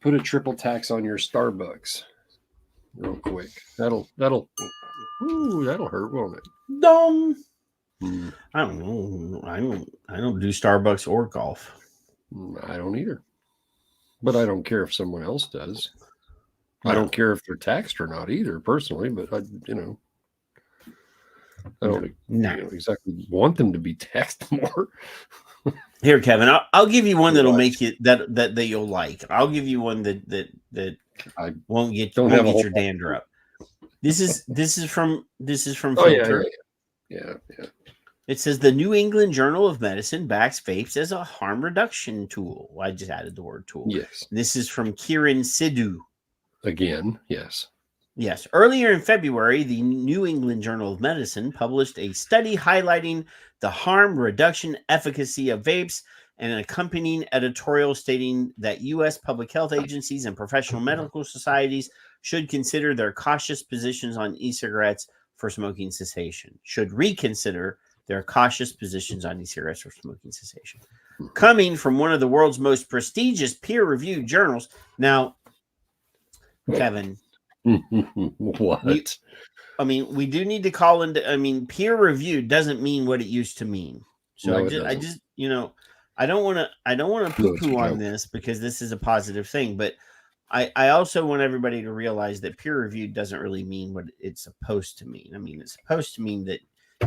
Put a triple tax on your Starbucks real quick. That'll hurt, won't it? I don't know. I don't do Starbucks or golf. I don't either. But I don't care if someone else does. No. I don't care if they're taxed or not either, personally, but I don't exactly want them to be taxed more. Here, Kevin, I'll give you one that'll make you that you'll like. I'll give you one that I won't get your dander up. This is from Filter. Yeah. It says the New England Journal of Medicine backs vapes as a harm reduction tool. I just added the word tool. Yes. This is from Kiran Sidhu. Again, yes. Yes. Earlier in February, the New England Journal of Medicine published a study highlighting the harm reduction efficacy of vapes and an accompanying editorial stating that U.S. public health agencies and professional medical societies should consider their cautious positions on e-cigarettes for smoking cessation, should reconsider their cautious positions on e-cigarettes for smoking cessation. Coming from one of the world's most prestigious peer-reviewed journals. Now, Kevin, what? We do need to call into. Peer reviewed doesn't mean what it used to mean. So No, I don't want to poo-poo on this because this is a positive thing, but I also want everybody to realize that peer reviewed doesn't really mean what it's supposed to mean. It's supposed to mean that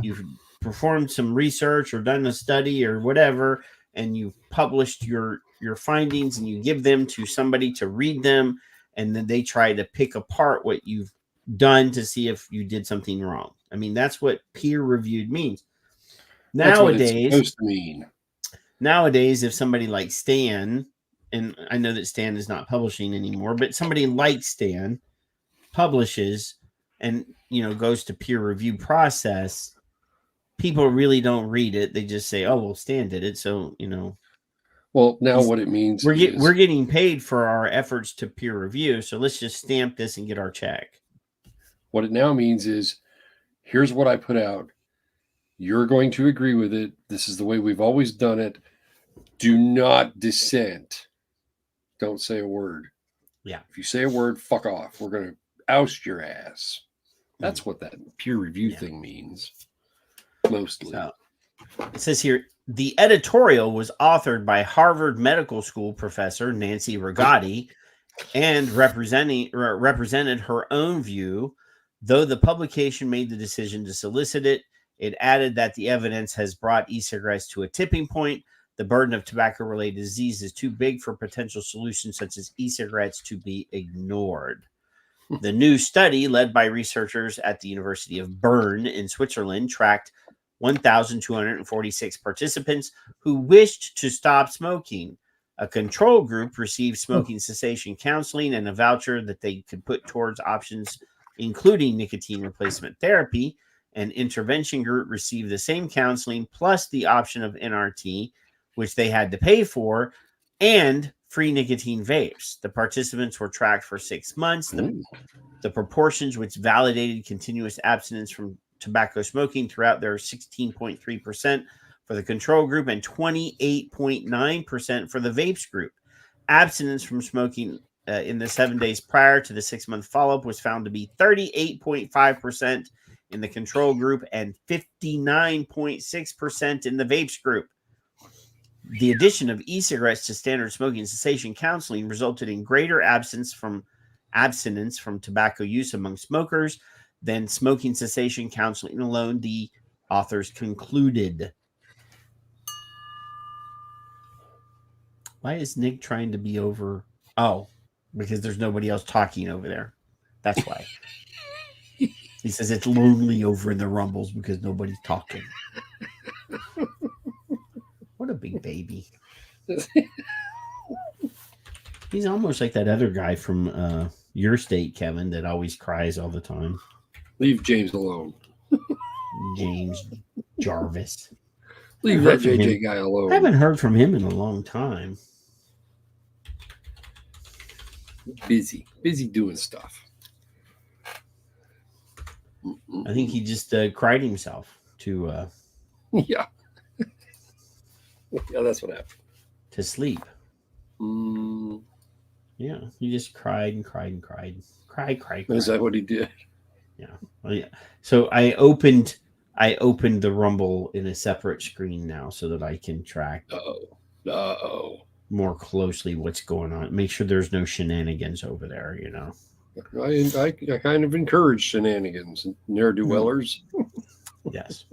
you've performed some research or done a study or whatever, and you've published your findings and you give them to somebody to read them, and then they try to pick apart what you've done to see if you did something wrong. That's what peer-reviewed means. Nowadays, if somebody like Stan, and I know that Stan is not publishing anymore, but somebody like Stan publishes and goes to peer review process, people really don't read it. They just say, "Oh, well, Stan did it," so Well, now what it means we're getting paid for our efforts to peer review, so let's just stamp this and get our check. What it now means is, here's what I put out. You're going to agree with it. This is the way we've always done it. Do not dissent. Don't say a word. Yeah. If you say a word, fuck off. We're going to oust your ass. That's what that peer review thing means. Mostly. So, it says here, the editorial was authored by Harvard Medical School professor Nancy Rigotti and represented her own view. Though the publication made the decision to solicit it, it added that the evidence has brought e-cigarettes to a tipping point. The burden of tobacco-related disease is too big for potential solutions such as e-cigarettes to be ignored. The new study, led by researchers at the University of Bern in Switzerland, tracked 1,246 participants who wished to stop smoking. A control group received smoking cessation counseling and a voucher that they could put towards options, including nicotine replacement therapy. An intervention group received the same counseling plus the option of NRT, which they had to pay for, and free nicotine vapes. The participants were tracked for 6 months. The proportions which validated continuous abstinence from tobacco smoking throughout their 16.3% for the control group and 28.9% for the vapes group. Abstinence from smoking in the 7 days prior to the 6-month follow-up was found to be 38.5% in the control group and 59.6% in the vapes group. The addition of e-cigarettes to standard smoking cessation counseling resulted in greater abstinence from tobacco use among smokers than smoking cessation counseling alone, the authors concluded. Why is Nick trying to be over? Oh, because there's nobody else talking over there. That's why. He says it's lonely over in the rumbles because nobody's talking. What a big baby. He's almost like that other guy from your state, Kevin, that always cries all the time. Leave James alone. James Jarvis. Leave that JJ guy alone. I haven't heard from him in a long time. Busy doing stuff. I think he just cried himself to yeah, that's what happened. To sleep. Yeah, he just cried and cried and cried. Cried. Is that what he did? Yeah. Well, yeah. So I opened the Rumble in a separate screen now so that I can track more closely what's going on. Make sure there's no shenanigans over there, you know. I kind of encourage shenanigans, ne'er-do-wellers. Yes.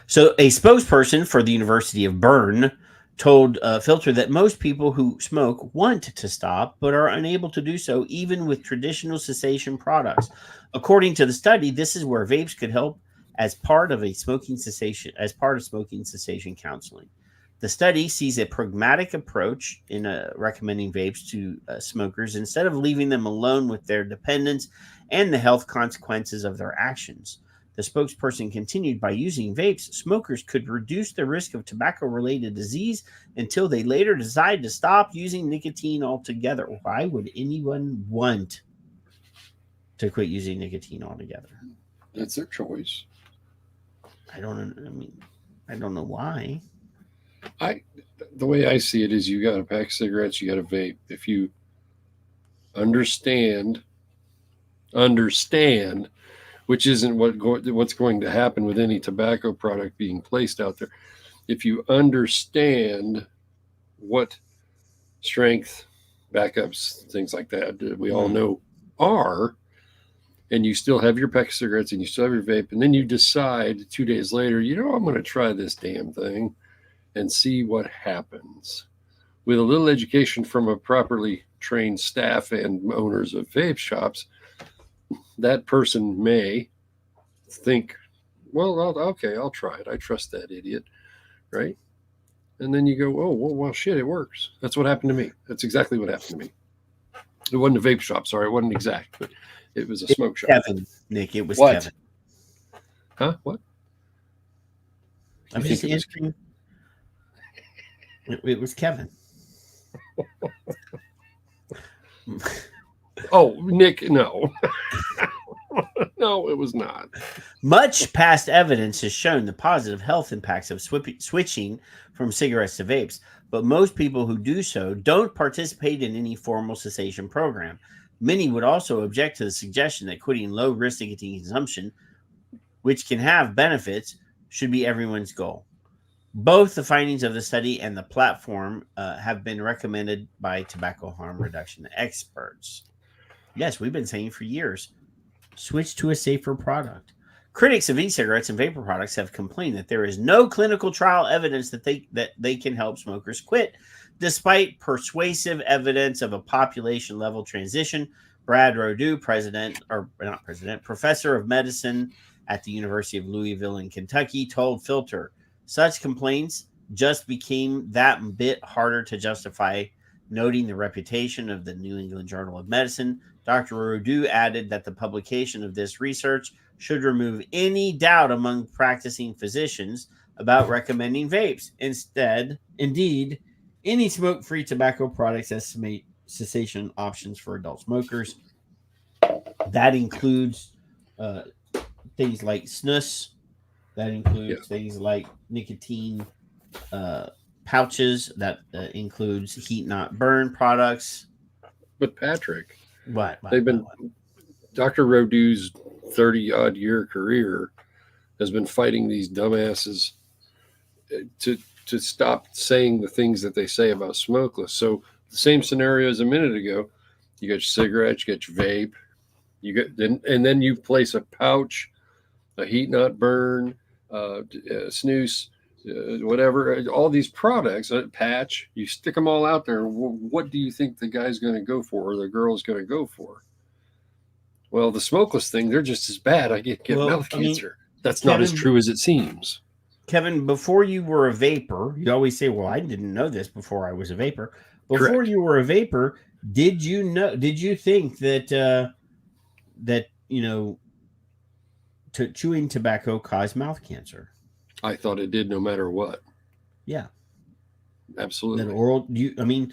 So a spokesperson for the University of Bern told Filter that most people who smoke want to stop, but are unable to do so even with traditional cessation products. According to the study, this is where vapes could help as part of smoking cessation counseling. The study sees a pragmatic approach in recommending vapes to smokers instead of leaving them alone with their dependence and the health consequences of their actions. The spokesperson continued, by using vapes, smokers could reduce the risk of tobacco-related disease until they later decide to stop using nicotine altogether. Why would anyone want to quit using nicotine altogether? That's their choice. I don't know why. The way I see it is, you got a pack of cigarettes, you got a vape. If you understand, which isn't what's going to happen with any tobacco product being placed out there. If you understand what strength, backups, things like that we all know are, and you still have your pack of cigarettes and you still have your vape, and then you decide 2 days later, I'm going to try this damn thing and see what happens. With a little education from a properly trained staff and owners of vape shops, that person may think, well, I'll try it. I trust that idiot, right? And then you go, oh, well, shit, it works. That's what happened to me. That's exactly what happened to me. It wasn't a vape shop, sorry. It wasn't exact, but it was a smoke shop. Kevin, Nick, it was what? Kevin. Huh? What? I'm just answering. It was Kevin. Oh, Nick, no. No, it was not. Much past evidence has shown the positive health impacts of switching from cigarettes to vapes, but most people who do so don't participate in any formal cessation program. Many would also object to the suggestion that quitting low-risk nicotine consumption, which can have benefits, should be everyone's goal. Both the findings of the study and the platform have been recommended by tobacco harm reduction experts. Yes, we've been saying for years, switch to a safer product. Critics of e-cigarettes and vapor products have complained that there is no clinical trial evidence that they can help smokers quit, despite persuasive evidence of a population-level transition. Brad Rodew, professor of medicine at the University of Louisville in Kentucky, told Filter, such complaints just became that bit harder to justify, noting the reputation of the New England Journal of Medicine. Dr. Rodew added that the publication of this research should remove any doubt among practicing physicians about recommending vapes. Indeed, any smoke-free tobacco products estimate cessation options for adult smokers. That includes things like snus. That includes things like nicotine pouches. That includes heat not burn products. But Patrick, what? Dr. Rodew's 30-odd year career has been fighting these dumbasses to stop saying the things that they say about smokeless. So the same scenario as a minute ago, you got your cigarettes, you got your vape, and then you place a pouch, a heat not burn, snus, whatever, all these products, a patch, you stick them all out there. What do you think the guy's going to go for or the girl's going to go for? Well, the smokeless thing, they're just as bad. I get mouth cancer. That's not as true as it seems. Kevin, before you were a vapor, you always say, well, I didn't know this before I was a vapor. Before Correct. You were a vapor, did you think that chewing tobacco caused mouth cancer? I thought it did no matter what. Yeah. Absolutely.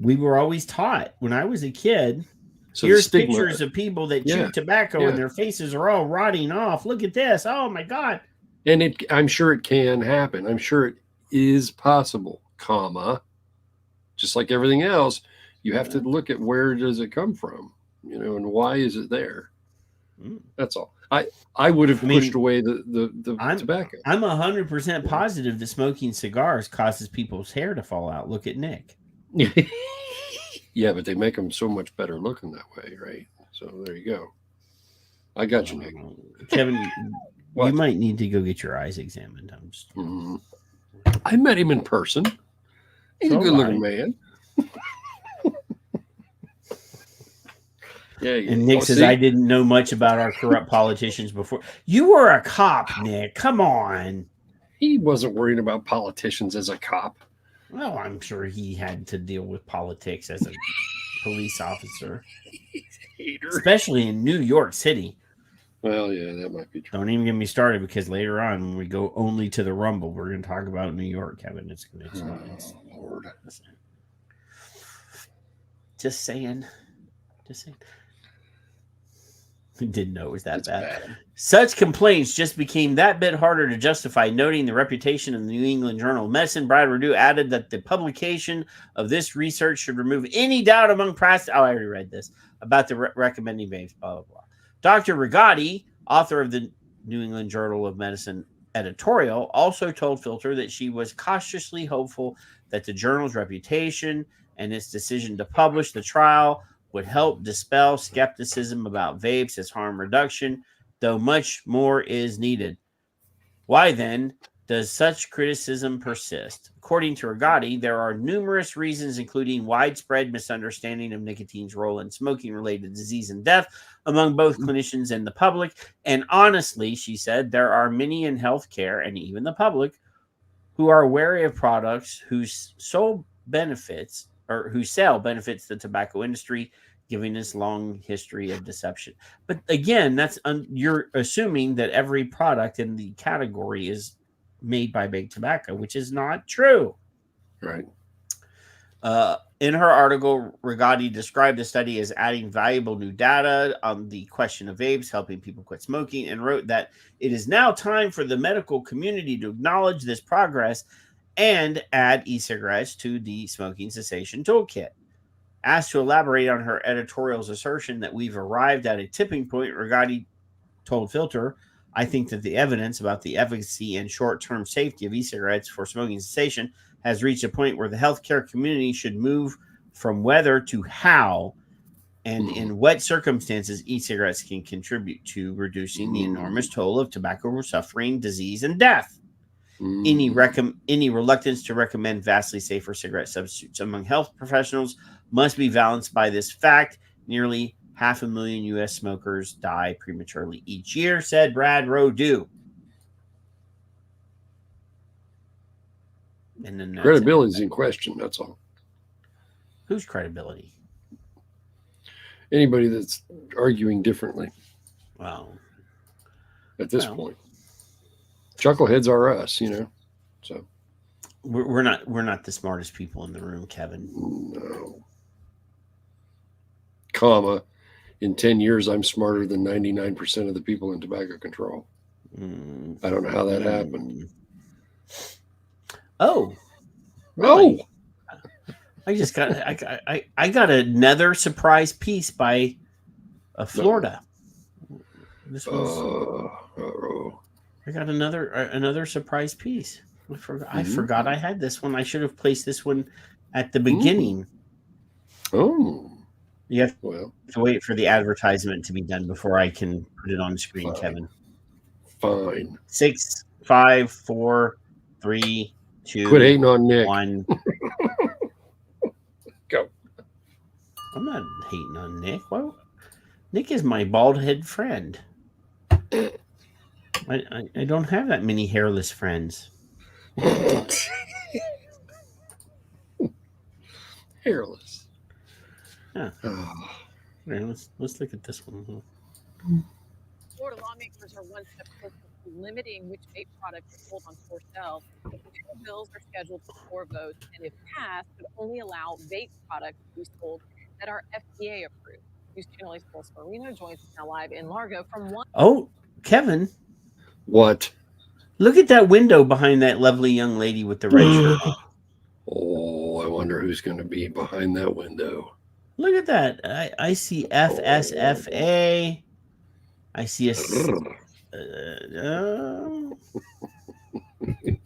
We were always taught when I was a kid. So here's pictures of people that chew tobacco and their faces are all rotting off. Look at this. Oh my God. And I'm sure it can happen. I'm sure it is possible, just like everything else, you have to look at where does it come from, and why is it there? That's all. I would have pushed away the tobacco. I'm 100% positive that smoking cigars causes people's hair to fall out. Look at Nick. Yeah, but they make them so much better looking that way, right? So there you go. I got you, Nick. Kevin, you might need to go get your eyes examined. I met him in person. He's a good-looking man. Yeah, and Nick says, I didn't know much about our corrupt politicians before. You were a cop, Nick. Come on. He wasn't worrying about politicians as a cop. Well, I'm sure he had to deal with politics as a police officer. Especially in New York City. Well, yeah, that might be true. Don't even get me started because later on when we go only to the Rumble, we're going to talk about New York, Kevin. It's Lord. Just saying. Didn't know it was that bad. Such complaints just became that bit harder to justify, noting the reputation of the New England Journal of Medicine. Brad Rodew added that the publication of this research should remove any doubt among press. I already read this about the recommending vapes, blah, blah, blah. Dr. Rigotti, author of the New England Journal of Medicine editorial, also told Filter that she was cautiously hopeful that the journal's reputation and its decision to publish the trial would help dispel skepticism about vapes as harm reduction, though much more is needed. Why then does such criticism persist? According to Rigotti, there are numerous reasons, including widespread misunderstanding of nicotine's role in smoking-related disease and death among both clinicians and the public. And honestly, she said, there are many in healthcare and even the public who are wary of products whose sole benefits or who sell benefits the tobacco industry, giving this long history of deception. But again, that's you're assuming that every product in the category is made by big tobacco, which is not true. Right. In her article, Rigotti described the study as adding valuable new data on the question of vapes, helping people quit smoking, and wrote that it is now time for the medical community to acknowledge this progress and add e-cigarettes to the smoking cessation toolkit. Asked to elaborate on her editorial's assertion that we've arrived at a tipping point, Rigotti told Filter, I think that the evidence about the efficacy and short-term safety of e-cigarettes for smoking cessation has reached a point where the healthcare community should move from whether to how and in what circumstances e-cigarettes can contribute to reducing the enormous toll of tobacco suffering, disease, and death. Any reluctance to recommend vastly safer cigarette substitutes among health professionals must be balanced by this fact. Nearly 500,000 U.S. smokers die prematurely each year, said Brad Rodew. And then credibility is in question. That's all. Whose credibility? Anybody that's arguing differently. Well, at this point, chuckleheads are us, So we're not the smartest people in the room, Kevin. No. Comma, in 10 years, I'm smarter than 99% of the people in tobacco control. I don't know how that happened. Oh, really? I just got I got another surprise piece by Florida. This was I got another surprise piece. I forgot I had this one. I should have placed this one at the beginning. You have to wait for the advertisement to be done before I can put it on the screen, Kevin. Fine. 6, 5, 4, 3, 2. Quit hating on Nick. 1. Go. I'm not hating on Nick. Well, Nick is my bald head friend. I don't have that many hairless friends. Hairless. Yeah. Right, let's look at this one. Florida lawmakers are one step closer to limiting which vape products are sold on store shelves. The two bills are scheduled for 4 votes, and if passed, would only allow vape products to be sold that are FDA approved. News Channel 8's Paul Scarino joins us now live in Largo from one. Oh, Kevin. What? Look at that window behind that lovely young lady with the red shirt on. Oh, I wonder who's going to be behind that window. Look at that. I see FSFA. I see a...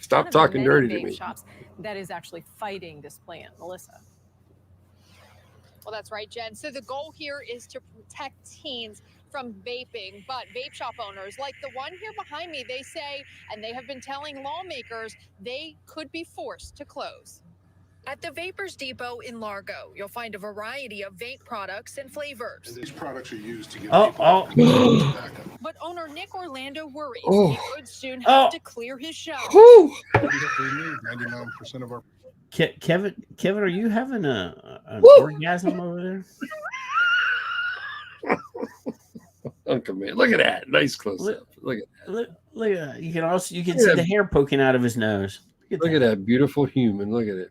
Stop talking dirty to vape me. Shops that is actually fighting this plan. Melissa. Well, that's right, Jen. So the goal here is to protect teens from vaping, but vape shop owners like the one here behind me, they say, and they have been telling lawmakers, they could be forced to close. At the Vapors Depot in Largo, you'll find a variety of vape products and flavors. And these products are used to get But owner Nick Orlando worries Oh. he could soon have to clear his shelves. We have to remove 99% of our. Kevin, are you having an orgasm over there? Uncle man, look at that. Nice close up. Look at that. Look at that. You can see the hair poking out of his nose. Look at that beautiful human. Look at it.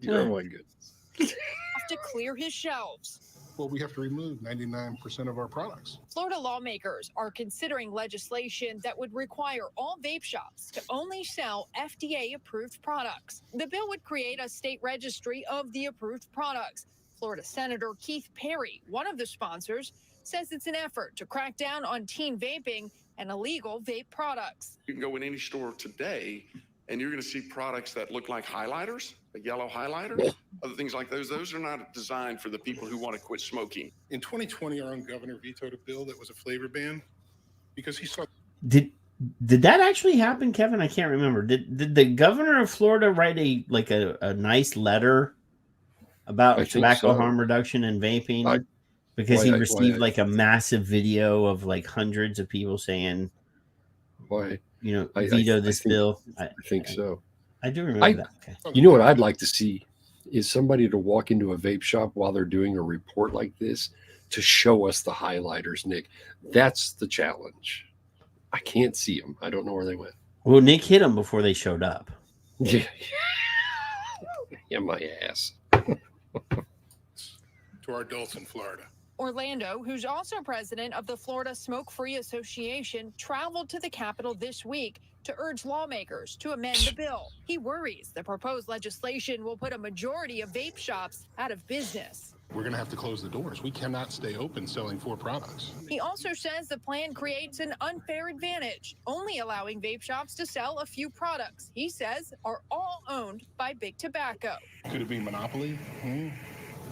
Oh my goodness. Have to clear his shelves. Well, we have to remove 99% of our products. Florida lawmakers are considering legislation that would require all vape shops to only sell FDA-approved products. The bill would create a state registry of the approved products. Florida Senator Keith Perry, one of the sponsors, says it's an effort to crack down on teen vaping and illegal vape products. You can go in any store today and you're going to see products that look like highlighters, a yellow highlighter, other things like those. Those are not designed for the people who want to quit smoking. In 2020, our own governor vetoed a bill that was a flavor ban because he saw. Did that actually happen, Kevin? I can't remember. Did the governor of Florida write a nice letter about tobacco harm reduction and vaping? Because he received like a massive video of like hundreds of people saying, veto this bill. I think so. I do remember that. Okay. You know what I'd like to see is somebody to walk into a vape shop while they're doing a report like this to show us the highlighters, Nick. That's the challenge. I can't see them. I don't know where they went. Well, Nick hit them before they showed up. Yeah. Yeah, my ass. To our adults in Florida. Orlando, who's also president of the Florida Smoke-Free Association, traveled to the Capitol this week to urge lawmakers to amend the bill. He worries the proposed legislation will put a majority of vape shops out of business. We're going to have to close the doors. We cannot stay open selling 4 products. He also says the plan creates an unfair advantage, only allowing vape shops to sell a few products he says are all owned by Big Tobacco. Could it be monopoly?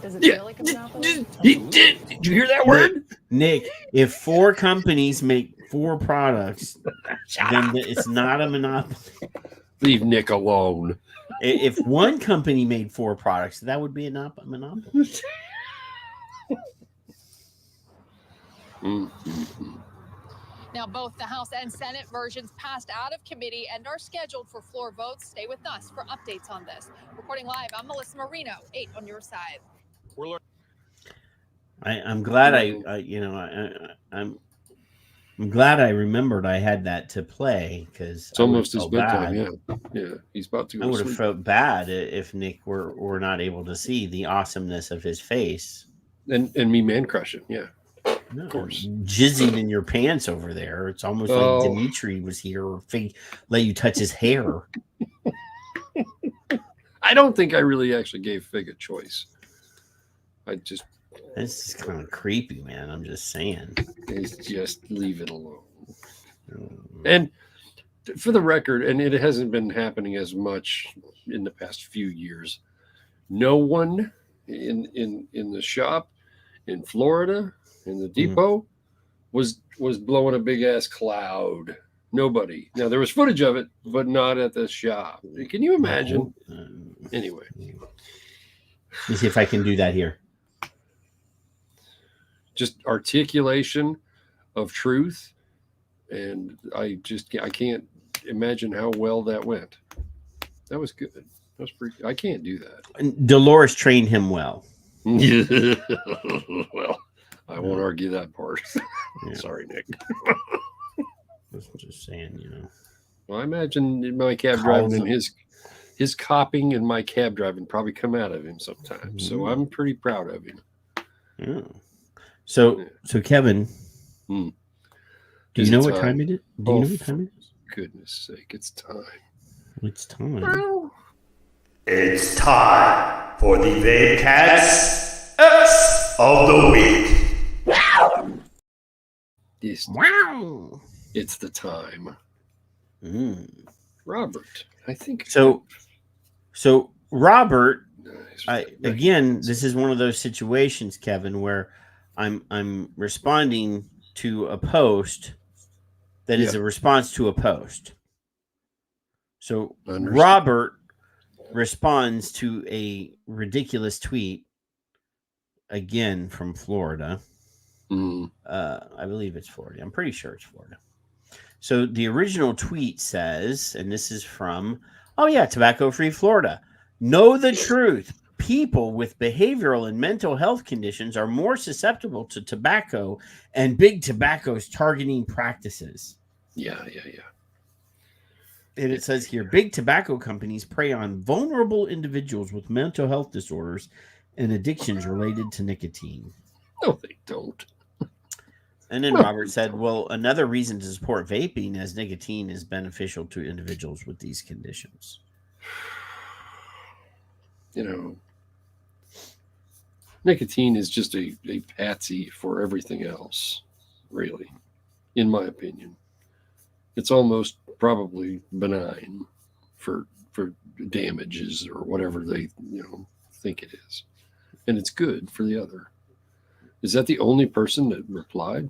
Does it feel like a monopoly? Did you hear that word? Nick, if 4 companies make 4 products, then it's not a monopoly. Leave Nick alone. If one company made 4 products, that would be a monopoly. Now, both the House and Senate versions passed out of committee and are scheduled for floor votes. Stay with us for updates on this. Reporting live, I'm Melissa Marino, 8 on your side. I'm glad I'm glad I remembered I had that to play, because it's almost his bedtime. Yeah, he's about to go. I would have felt bad if Nick were not able to see the awesomeness of his face and me man crushing. Yeah. No, of course, jizzing in your pants over there. It's almost like Dimitri was here, or let you touch his hair. I don't think I really actually gave Fig a choice. This is kind of creepy, man. I'm just saying. Just leave it alone. And for the record, and it hasn't been happening as much in the past few years, no one in the shop in Florida, in the depot, was blowing a big ass cloud. Nobody. Now there was footage of it, but not at the shop. Can you imagine? Anyway, let me see if I can do that here. Just articulation of truth, and I can't imagine how well that went. That was good. That was pretty. I can't do that. And Dolores trained him well. Well, I won't argue that part. Yeah. Sorry, Nick. Just saying, Well, I imagine my cab driving and his copying and my cab driving probably come out of him sometimes. So I'm pretty proud of him. Yeah. So Kevin, do you know what time it is? Do you know what time it is? Goodness sake, it's time. It's time. It's time for the Vapecast X of the Week. Wow. It's the time. Robert, I think so. So Robert, again, this is one of those situations, Kevin, where I'm responding to a post that is a response to a post. So Robert responds to a ridiculous tweet, again from Florida. I believe it's Florida. I'm pretty sure it's Florida. So the original tweet says, and this is from, Tobacco-Free Florida. Know the truth. People with behavioral and mental health conditions are more susceptible to tobacco and Big Tobacco's targeting practices. Yeah. And it says here, Big Tobacco companies prey on vulnerable individuals with mental health disorders and addictions related to nicotine. No, they don't. And then Robert said, well, another reason to support vaping as nicotine is beneficial to individuals with these conditions. Nicotine is just a patsy for everything else, really, in my opinion. It's almost probably benign for damages or whatever they think it is. And it's good for the other. Is that the only person that replied?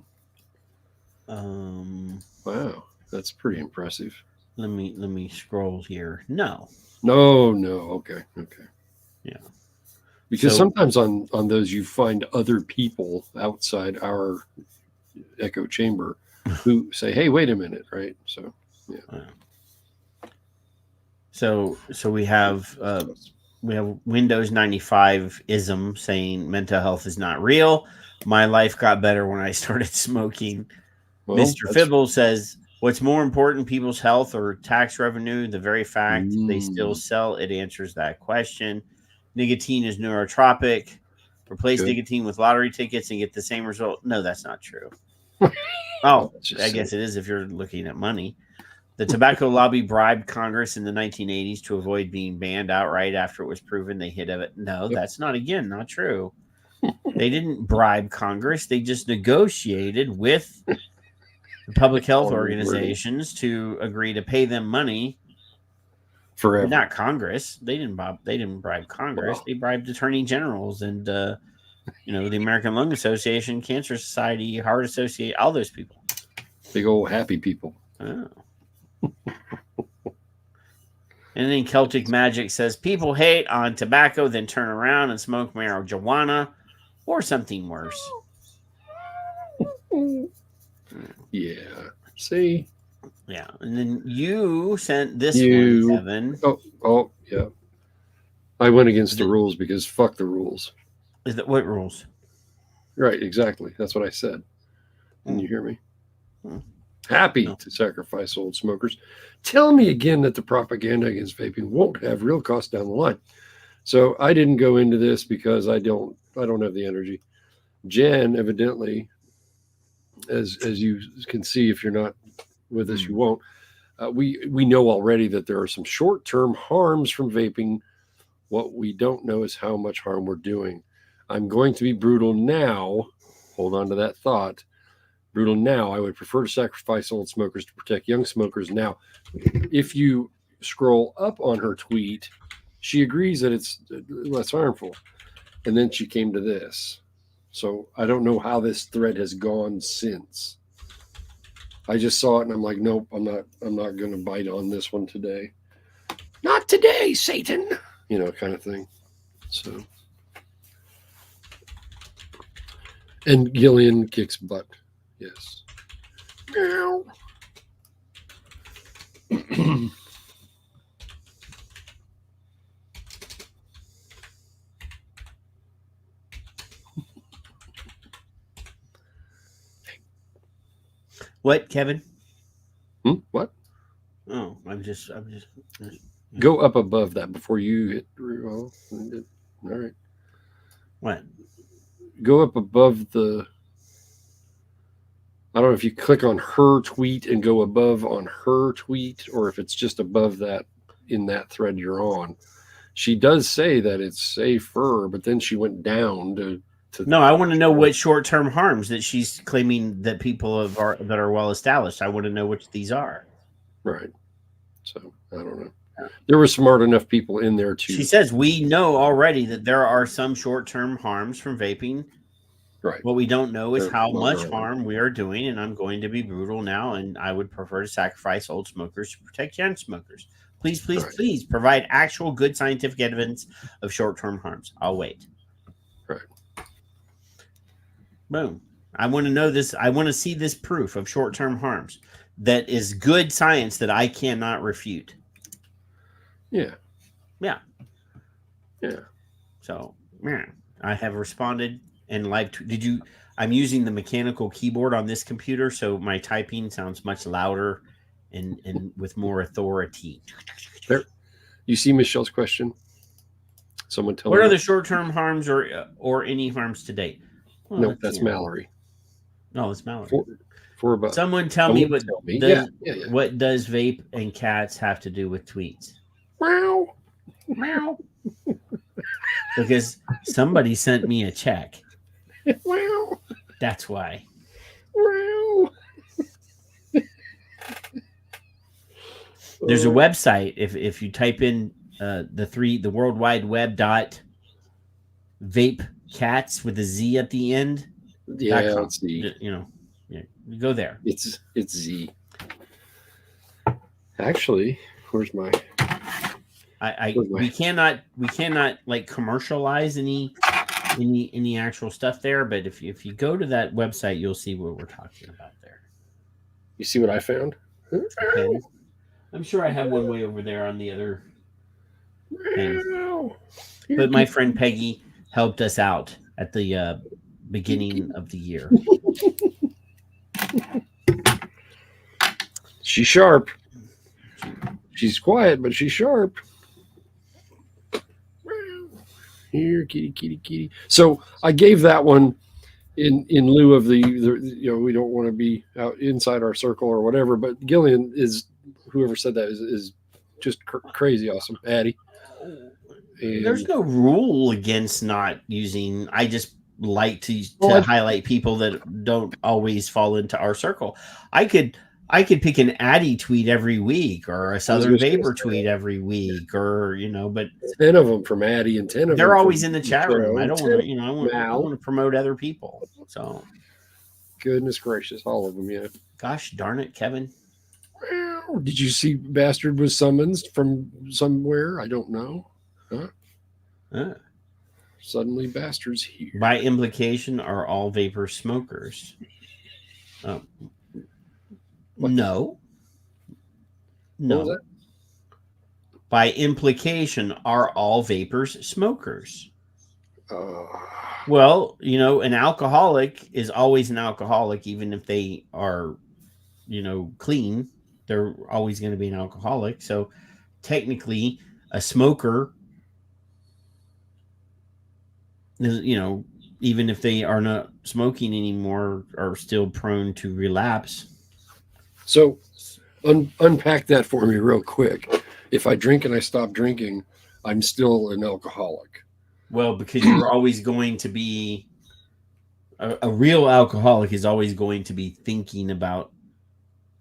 Wow, that's pretty impressive. Let me scroll here. No. Okay. Yeah. Because sometimes on those you find other people outside our echo chamber who say, "Hey, wait a minute," right? So, yeah. So we have Windows 95 ism saying mental health is not real. My life got better when I started smoking. Well, Mr. Fibble says, what's more important, people's health or tax revenue? The very fact they still sell it answers that question. Nicotine is neurotropic. Replace nicotine with lottery tickets and get the same result. No, that's not true. I guess it is if you're looking at money. The tobacco lobby bribed Congress in the 1980s to avoid being banned outright after it was proven they hid of it. No, that's not true. They didn't bribe Congress. They just negotiated with the public health organizations to agree to pay them money forever. Not Congress. They didn't bribe Congress. Well. They bribed attorney generals and the American Lung Association, Cancer Society, Heart Association, all those people. Big old happy people. Oh. And then Celtic Magic says people hate on tobacco, then turn around and smoke marijuana or something worse. Yeah. See? Yeah. And then you sent this one, Kevin. Oh, yeah. I went against the rules because fuck the rules. Is that what rules? Right, exactly. That's what I said. Didn't you hear me? Happy to sacrifice old smokers. Tell me again that the propaganda against vaping won't have real costs down the line. So I didn't go into this because I don't have the energy. Jen, evidently, as you can see, if you're not with us, you won't. We know already that there are some short-term harms from vaping. What we don't know is how much harm we're doing. I'm going to be brutal now. Hold on to that thought. Brutal now. I would prefer to sacrifice old smokers to protect young smokers now. If you scroll up on her tweet, she agrees that it's less harmful. And then she came to this. So I don't know how this thread has gone since. I just saw it and I'm like, nope, I'm not going to bite on this one today. Not today, Satan. Kind of thing. So. And Gillian kicks butt. Yes. Meow. What, Kevin? What? Oh, I'm just. Go up above that before you hit. All right. What? Go up above the. I don't know if you click on her tweet and go above on her tweet, or if it's just above that in that thread you're on. She does say that it's safer, but then she went down to No, I want to know what short-term harms that she's claiming that people that are well established. I want to know which these are. Right. So I don't know. There were smart enough people in there too. She says we know already that there are some short-term harms from vaping. Right. What we don't know is how much harm we are doing, and I'm going to be brutal now, and I would prefer to sacrifice old smokers to protect young smokers. Please, please, please provide actual good scientific evidence of short-term harms. I'll wait. Right. Boom. I want to know this. I want to see this proof of short-term harms that is good science that I cannot refute. Yeah. Yeah. Yeah. So, man, I have responded and live. I'm using the mechanical keyboard on this computer, so my typing sounds much louder and with more authority. There. You see Michelle's question? Someone tell me. What are the short-term harms or any harms to date? Well, no, that's Mallory. No, it's Mallory. For about. Someone tell me what Yeah. What does vape and cats have to do with tweets? Meow. Meow. Because somebody sent me a check. Wow. That's why. Wow. There's a website. If you type in the World Wide Web .vape cats with a Z at the end. Yeah, it's Z. You go there. It's Z. Actually, where's my? We cannot like commercialize any actual stuff there, but if you go to that website, you'll see what we're talking about there. You see what I found? Okay. I'm sure I have one way over there on the other thing. But my friend Peggy helped us out at the beginning of the year. She's sharp. She's quiet, but she's sharp. Here, kitty, kitty, kitty. So I gave that one in lieu of the we don't want to be out inside our circle or whatever. But Gillian is, whoever said that is just crazy awesome, Patty. There's no rule against not using. I just like to highlight people that don't always fall into our circle. I could pick an Addy tweet every week or a Southern Vapor tweet every week, or but 10 of them from Addy and 10 of them. They're always in the chat room. I don't want to, I want to promote other people. So, goodness gracious, all of them, yeah. Gosh darn it, Kevin. Well, did you see Bastard was summoned from somewhere? I don't know. Huh? Suddenly, Bastard's here. By implication, are all vapor smokers? No. By implication, are all vapors smokers? Well, an alcoholic is always an alcoholic, even if they are, clean. They're always going to be an alcoholic. So technically, a smoker is, even if they are not smoking anymore, are still prone to relapse. So unpack that for me real quick. If I drink and I stop drinking, I'm still an alcoholic. Well, because you're always going to be a real alcoholic is always going to be thinking about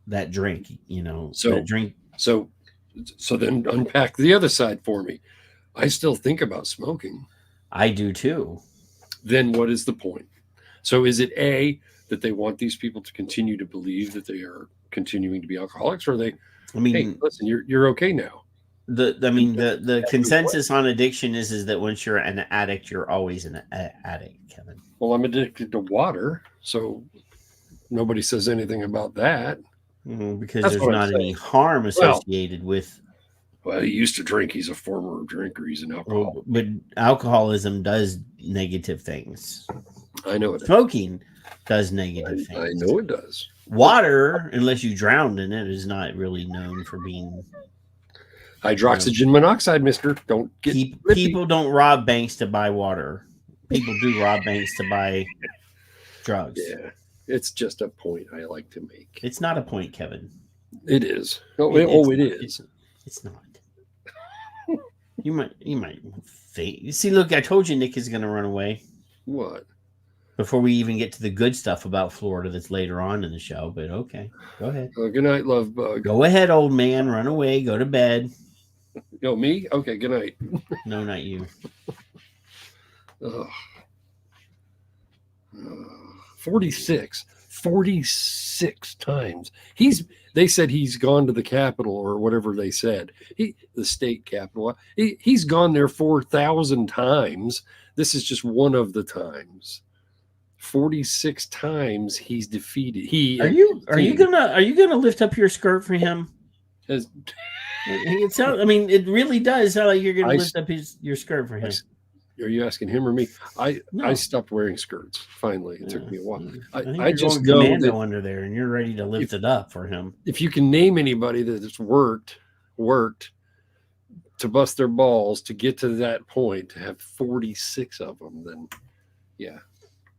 that drink, So that drink. So then unpack the other side for me. I still think about smoking. I do too. Then what is the point? So is it A, that they want these people to continue to believe that they are continuing to be alcoholics, or hey, listen, you're okay now? The consensus on addiction is that once you're an addict, you're always an addict, Kevin. Well, I'm addicted to water, so nobody says anything about that. Because there's not any harm associated with. Well, he used to drink. He's a former drinker. He's an alcoholic. But alcoholism does negative things. I know it. Smoking does negative things. I know it does. Water, unless you drowned in it, is not really known for being hydroxygen monoxide, mister. Don't get people don't rob banks to buy water. People do rob banks to buy drugs. Yeah, it's just a point I like to make. It's not a point, Kevin. It is. It is. It's not. You might see. Look, I told you Nick is going to run away. What? Before we even get to the good stuff about Florida that's later on in the show, but okay, go ahead. Good night, love bug. Go ahead, old man. Run away. Go to bed. Me? Okay, good night. No, not you. 46 times. They said he's gone to the Capitol or whatever they said. The state Capitol. He's gone there 4,000 times. This is just one of the times. 46 times he's defeated. Are you gonna lift up your skirt for him? It really does sound like you're gonna lift up your skirt for him. Are you asking him or me? I stopped wearing skirts. Finally, it took me a while. I just know that under there, and you're ready to lift it up for him. If you can name anybody that has worked to bust their balls to get to that point, to have 46 of them, then yeah.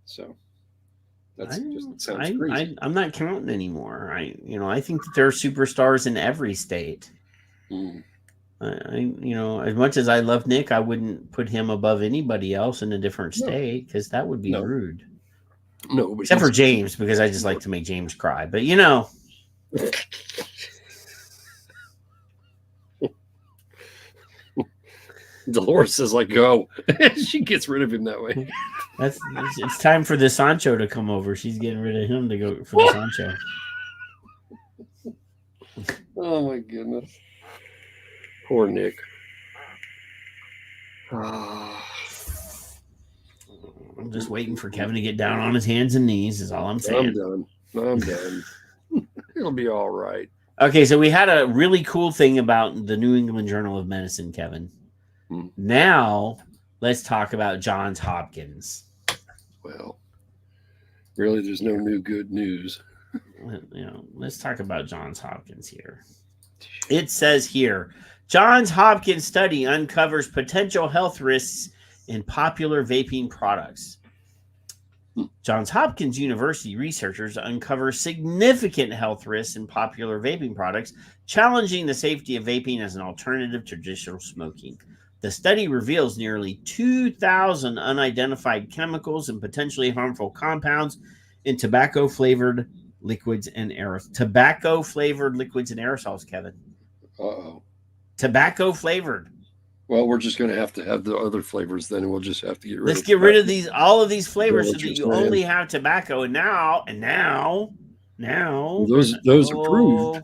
So that's it sounds crazy. I'm not counting anymore. I think that there are superstars in every state. As much as I love Nick, I wouldn't put him above anybody else in a different state, because that would be rude. No, but except for James, because I just like to make James cry. But Dolores says, go. She gets rid of him that way. It's time for the Sancho to come over. She's getting rid of him to go for the Sancho. Oh my goodness. Poor Nick. I'm just waiting for Kevin to get down on his hands and knees, is all I'm saying. I'm done. It'll be all right. Okay, so we had a really cool thing about the New England Journal of Medicine, Kevin. Now, let's talk about Johns Hopkins. Well, really, there's no new good news. Let's talk about Johns Hopkins here. It says here, Johns Hopkins study uncovers potential health risks in popular vaping products. Johns Hopkins University researchers uncover significant health risks in popular vaping products, challenging the safety of vaping as an alternative to traditional smoking. The study reveals nearly 2,000 unidentified chemicals and potentially harmful compounds in tobacco-flavored liquids and aerosols. Tobacco-flavored liquids and aerosols, Kevin. Uh-oh. Tobacco-flavored. Well, we're just going to have the other flavors then, and we'll just have to get rid Let's of get rid of all of these flavors so that you saying. only have tobacco. And now. Well, those approved.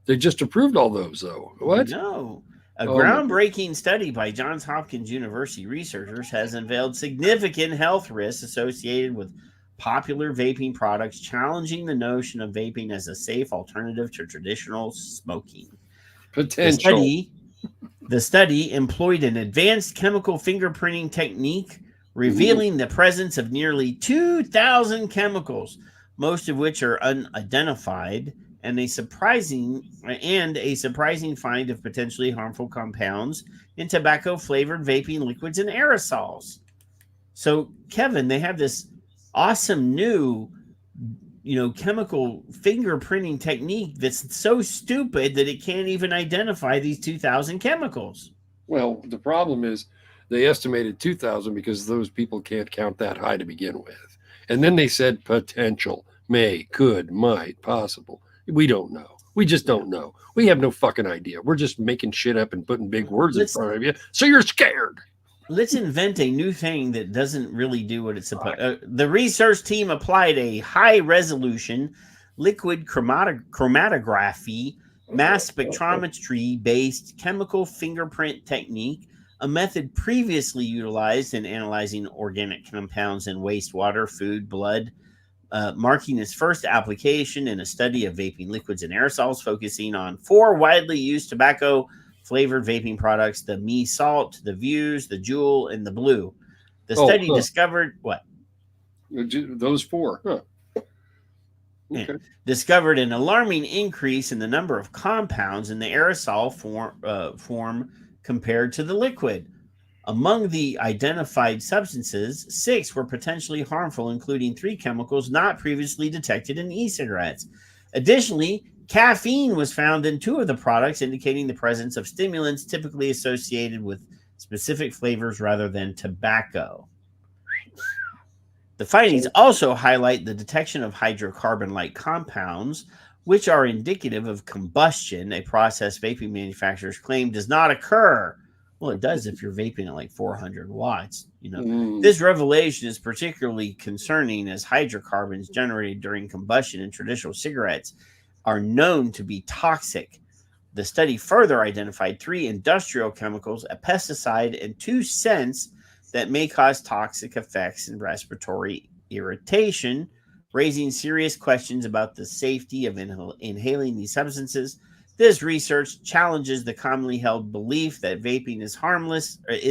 They just approved all those, though. What? No. A groundbreaking study by Johns Hopkins University researchers has unveiled significant health risks associated with popular vaping products, challenging the notion of vaping as a safe alternative to traditional smoking. Potential. The study employed an advanced chemical fingerprinting technique, revealing the presence of nearly 2,000 chemicals, most of which are unidentified, and a surprising find of potentially harmful compounds in tobacco-flavored vaping liquids and aerosols. So, Kevin, they have this awesome new, chemical fingerprinting technique that's so stupid that it can't even identify these 2,000 chemicals. Well, the problem is they estimated 2,000 because those people can't count that high to begin with. And then they said potential, may, could, might, possible. We don't know. We just don't know. We have no fucking idea. We're just making shit up and putting big words in front of you, so you're scared. Let's invent a new thing that doesn't really do what it's supposed to. The research team applied a high-resolution liquid chromatography mass spectrometry-based chemical fingerprint technique, a method previously utilized in analyzing organic compounds in wastewater, food, blood, marking its first application in a study of vaping liquids and aerosols, focusing on 4 widely used tobacco-flavored vaping products: the Me Salt, the Views, the Juul, and the Blue. The study discovered what? Those 4. Huh. Okay. Discovered an alarming increase in the number of compounds in the aerosol form compared to the liquid. Among the identified substances, 6 were potentially harmful, including 3 chemicals not previously detected in e-cigarettes. Additionally, caffeine was found in 2 of the products, indicating the presence of stimulants typically associated with specific flavors rather than tobacco. The findings also highlight the detection of hydrocarbon-like compounds, which are indicative of combustion, a process vaping manufacturers claim does not occur. Well, it does if you're vaping at like 400 watts. This revelation is particularly concerning as hydrocarbons generated during combustion in traditional cigarettes are known to be toxic. The study further identified 3 industrial chemicals, a pesticide, and 2 scents that may cause toxic effects and respiratory irritation, raising serious questions about the safety of inhaling these substances. This research challenges the commonly held belief that vaping is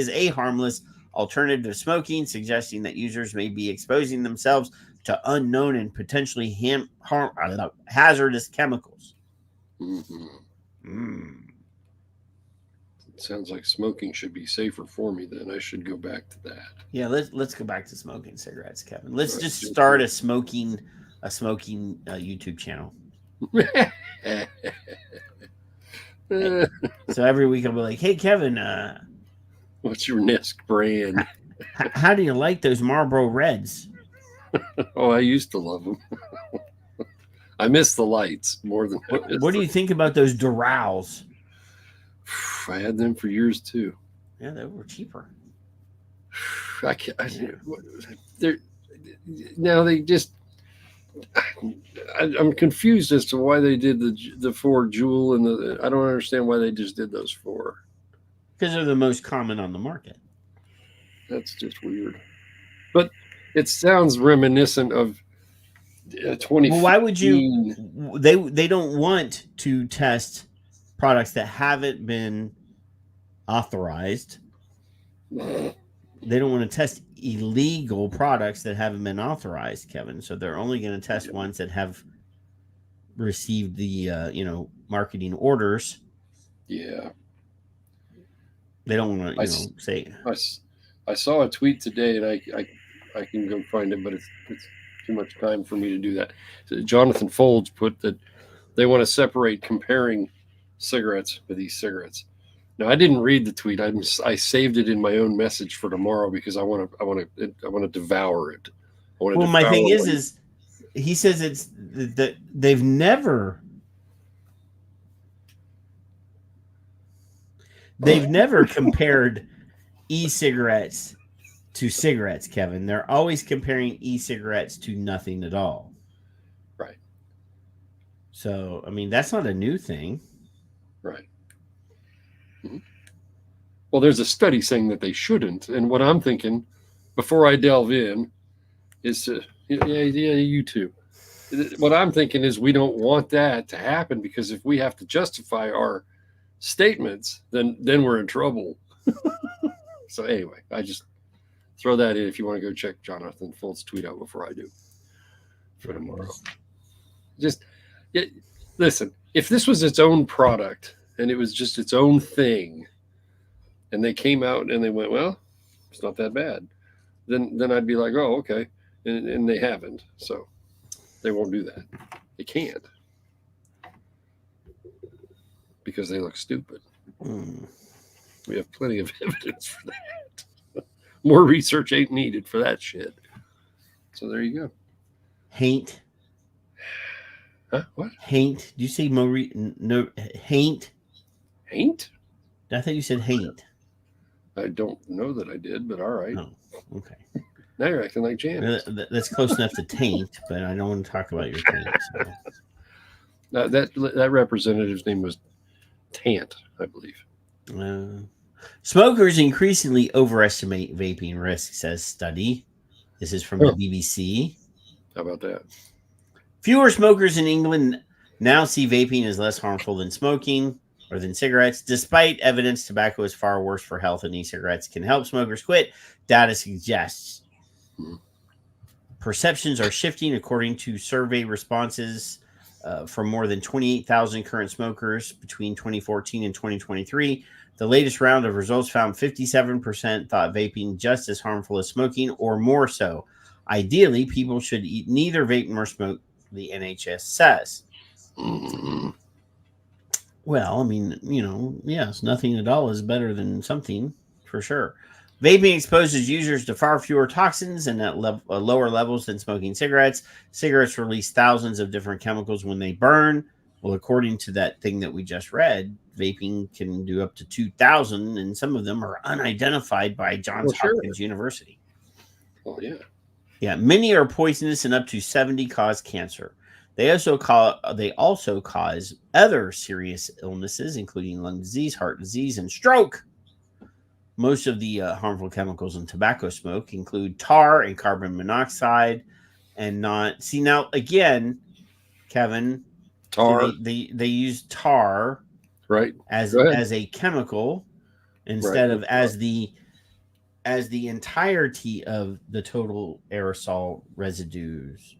a harmless alternative to smoking, suggesting that users may be exposing themselves to unknown and potentially hazardous chemicals. It sounds like smoking should be safer for me. Then I should go back to that. Yeah, let's go back to smoking cigarettes, Kevin. Let's just start a smoking YouTube channel. So every week I'll be like, "Hey, Kevin, what's your next brand? How do you like those Marlboro Reds?" Oh, I used to love them. I miss the lights more than. What do you think about those Durals? I had them for years too. Yeah, they were cheaper. I can't. Now they just. I'm confused as to why they did the 4 Juul and the. I don't understand why they just did those 4. Because they're the most common on the market. That's just weird. But it sounds reminiscent of 2015. Well, why would you? They don't want to test products that haven't been authorized. They don't want to test illegal products that haven't been authorized, Kevin. So they're only going to test ones that have received the marketing orders. Yeah. They don't want to say. I saw a tweet today, and I can go find it, but it's too much time for me to do that. So Jonathan Folds put that they want to separate comparing cigarettes with e-cigarettes. Now, I didn't read the tweet. I saved it in my own message for tomorrow because I want to devour it. Well, my thing is he says it's that they've never compared e-cigarettes to cigarettes, Kevin. They're always comparing e-cigarettes to nothing at all. Right. So, I mean, that's not a new thing. Right. Mm-hmm. Well, there's a study saying that they shouldn't. And what I'm thinking, before I delve in, is to, you too. What I'm thinking is we don't want that to happen, because if we have to justify our statements, then we're in trouble. So anyway, I just throw that in if you want to go check Jonathan Fult's tweet out before I do for tomorrow. Listen, if this was its own product and it was just its own thing, and they came out and they went, well, it's not that bad, then I'd be like, oh, okay. And they haven't. So they won't do that. They can't. Because they look stupid. We have plenty of evidence for that. More research ain't needed for that shit. So there you go. Haint. Huh? What? Haint. Do you say no? Haint. Haint? I thought you said haint. I don't know that I did, but all right. Oh, okay. Now you're acting like James. That's close enough to taint, but I don't want to talk about your taint. So. That representative's name was Tant, I believe. Smokers increasingly overestimate vaping risks, says study. This is from the BBC. How about that? Fewer smokers in England now see vaping as less harmful than smoking or than cigarettes. Despite evidence tobacco is far worse for health and e-cigarettes can help smokers quit, data suggests. Perceptions are shifting according to survey responses from more than 28,000 current smokers between 2014 and 2023. The latest round of results found 57% thought vaping just as harmful as smoking or more so. Ideally, people should neither vape nor smoke, the NHS says. Well, I mean, yes, nothing at all is better than something, for sure. Vaping exposes users to far fewer toxins and at lower levels than smoking cigarettes. Cigarettes release thousands of different chemicals when they burn. Well, according to that thing that we just read, vaping can do up to 2,000, and some of them are unidentified by Johns Hopkins University. Oh, yeah. Yeah, many are poisonous and up to 70 cause cancer. They also cause other serious illnesses, including lung disease, heart disease, and stroke. Most of the harmful chemicals in tobacco smoke include tar and carbon monoxide, and now again, Kevin, tar. They use tar, right, as a chemical instead of as the entirety of the total aerosol residues,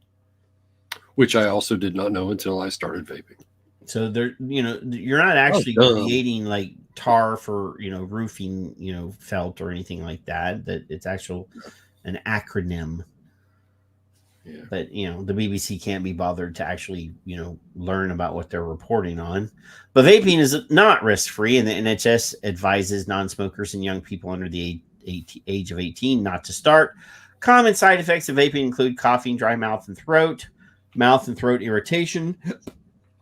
which I also did not know until I started vaping. So you're not actually creating like tar for roofing felt or anything like that. That it's an acronym. Yeah. But the BBC can't be bothered to actually learn about what they're reporting on. But vaping is not risk free, and the NHS advises non-smokers and young people under the age of 18 not to start. Common side effects of vaping include coughing, dry mouth and throat irritation,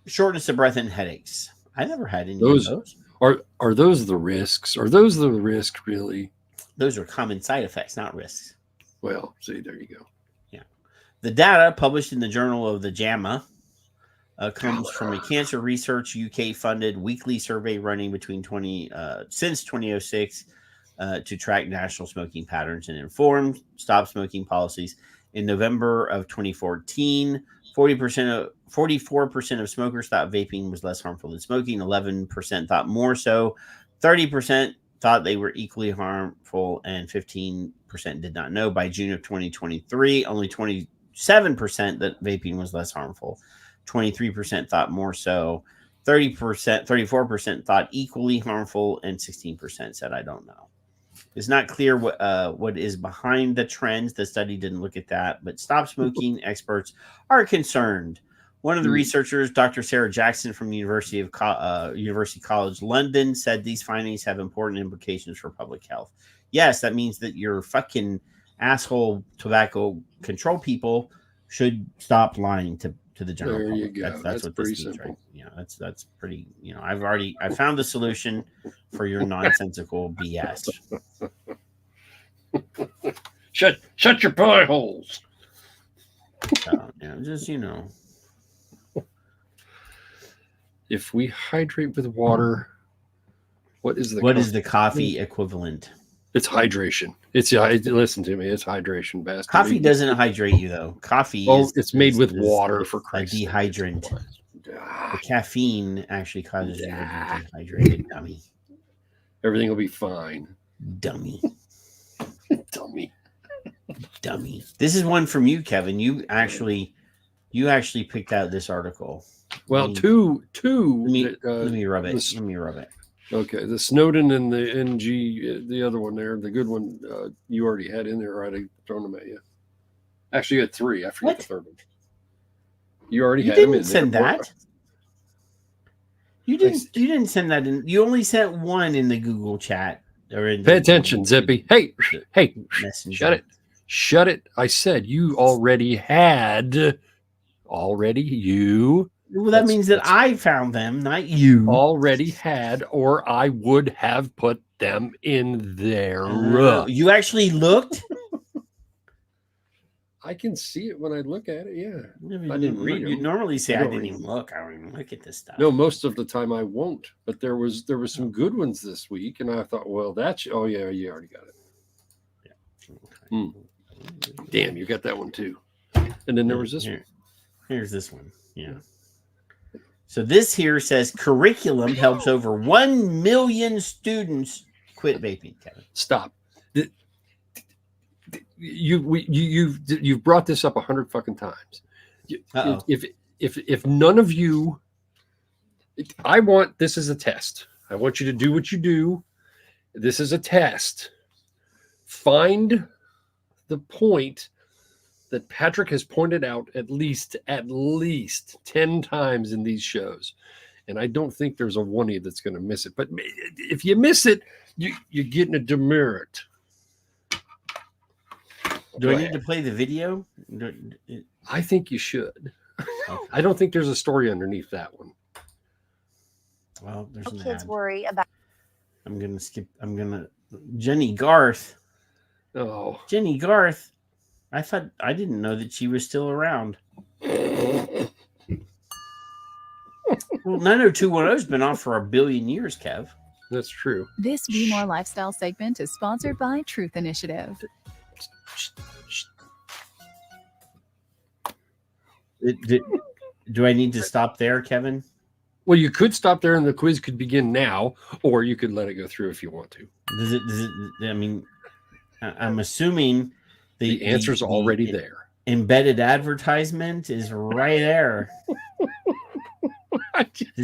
shortness of breath, and headaches. I never had any of those. Are those the risks? Are those the risk, really? Those are common side effects, not risks. Well, see, there you go. Yeah. The data published in the Journal of the JAMA comes from a cancer research UK-funded weekly survey running since 2006 to track national smoking patterns and inform stop smoking policies. In November of 2014, 44% of smokers thought vaping was less harmful than smoking. 11% thought more so. 30% thought they were equally harmful, and 15% did not know. By June of 2023, only 27% that vaping was less harmful. 23% thought more so. 34% thought equally harmful, and 16% said, I don't know. It's not clear what is behind the trends. The study didn't look at that, but stop smoking experts are concerned. One of the researchers, Dr. Sarah Jackson from University College London, said these findings have important implications for public health. Yes, that means that your fucking asshole tobacco control people should stop lying to the general There public. you go. That's what pretty this means, simple. right? That's pretty. I found the solution for your nonsensical BS. Shut your pie holes. Just if we hydrate with water, what is the coffee equivalent? It's hydration. Listen to me. It's hydration, bastard. Coffee doesn't hydrate you though. Coffee. It's made with water for Christ's sake. A dehydrant. The caffeine actually causes you to be dehydrated, dummy. Everything will be fine, dummy. dummy. This is one from you, Kevin. You actually picked out this article. Well, two. Let me rub it. Let me rub it. Okay, the Snowden and the NG, the other one there, the good one, you already had in there, right? I thrown them at you. Actually, you had three. I forget the third one. You already had them in there. Send that. You didn't send that in. You only sent one in the Google chat. Pay attention, Zippy. Hey, Messenger. Shut it. I said you already had. Well, that means that I found them, not you. Already had, or I would have put them in there. You actually looked? I can see it when I look at it, yeah. I didn't read it. You normally say I didn't even look. I don't even look at this stuff. No, most of the time I won't. But there was some good ones this week, and I thought, well, oh yeah, you already got it. Yeah. Damn, you got that one too. And then there was this one. Here's this one. Yeah. So this here says curriculum helps over 1 million students quit vaping. Kevin, stop. You've brought this up 100 fucking times. If none of you, this is a test. I want you to do what you do. This is a test. Find the point that Patrick has pointed out at least 10 times in these shows. And I don't think there's a one that's going to miss it. But if you miss it, you're getting a demerit. Do I need to play the video? I think you should. Okay. I don't think there's a story underneath that one. Well, there's an kids ad. worry about. I'm going to skip. Jenny Garth. Oh. Jenny Garth. I didn't know that she was still around. Well, 90210's been off for 1 billion years, Kev. That's true. This Be More Lifestyle segment is sponsored by Truth Initiative. Do I need to stop there, Kevin? Well, you could stop there and the quiz could begin now, or you could let it go through if you want to. Does it, I mean, I'm assuming the answer's already there. Embedded advertisement is right there.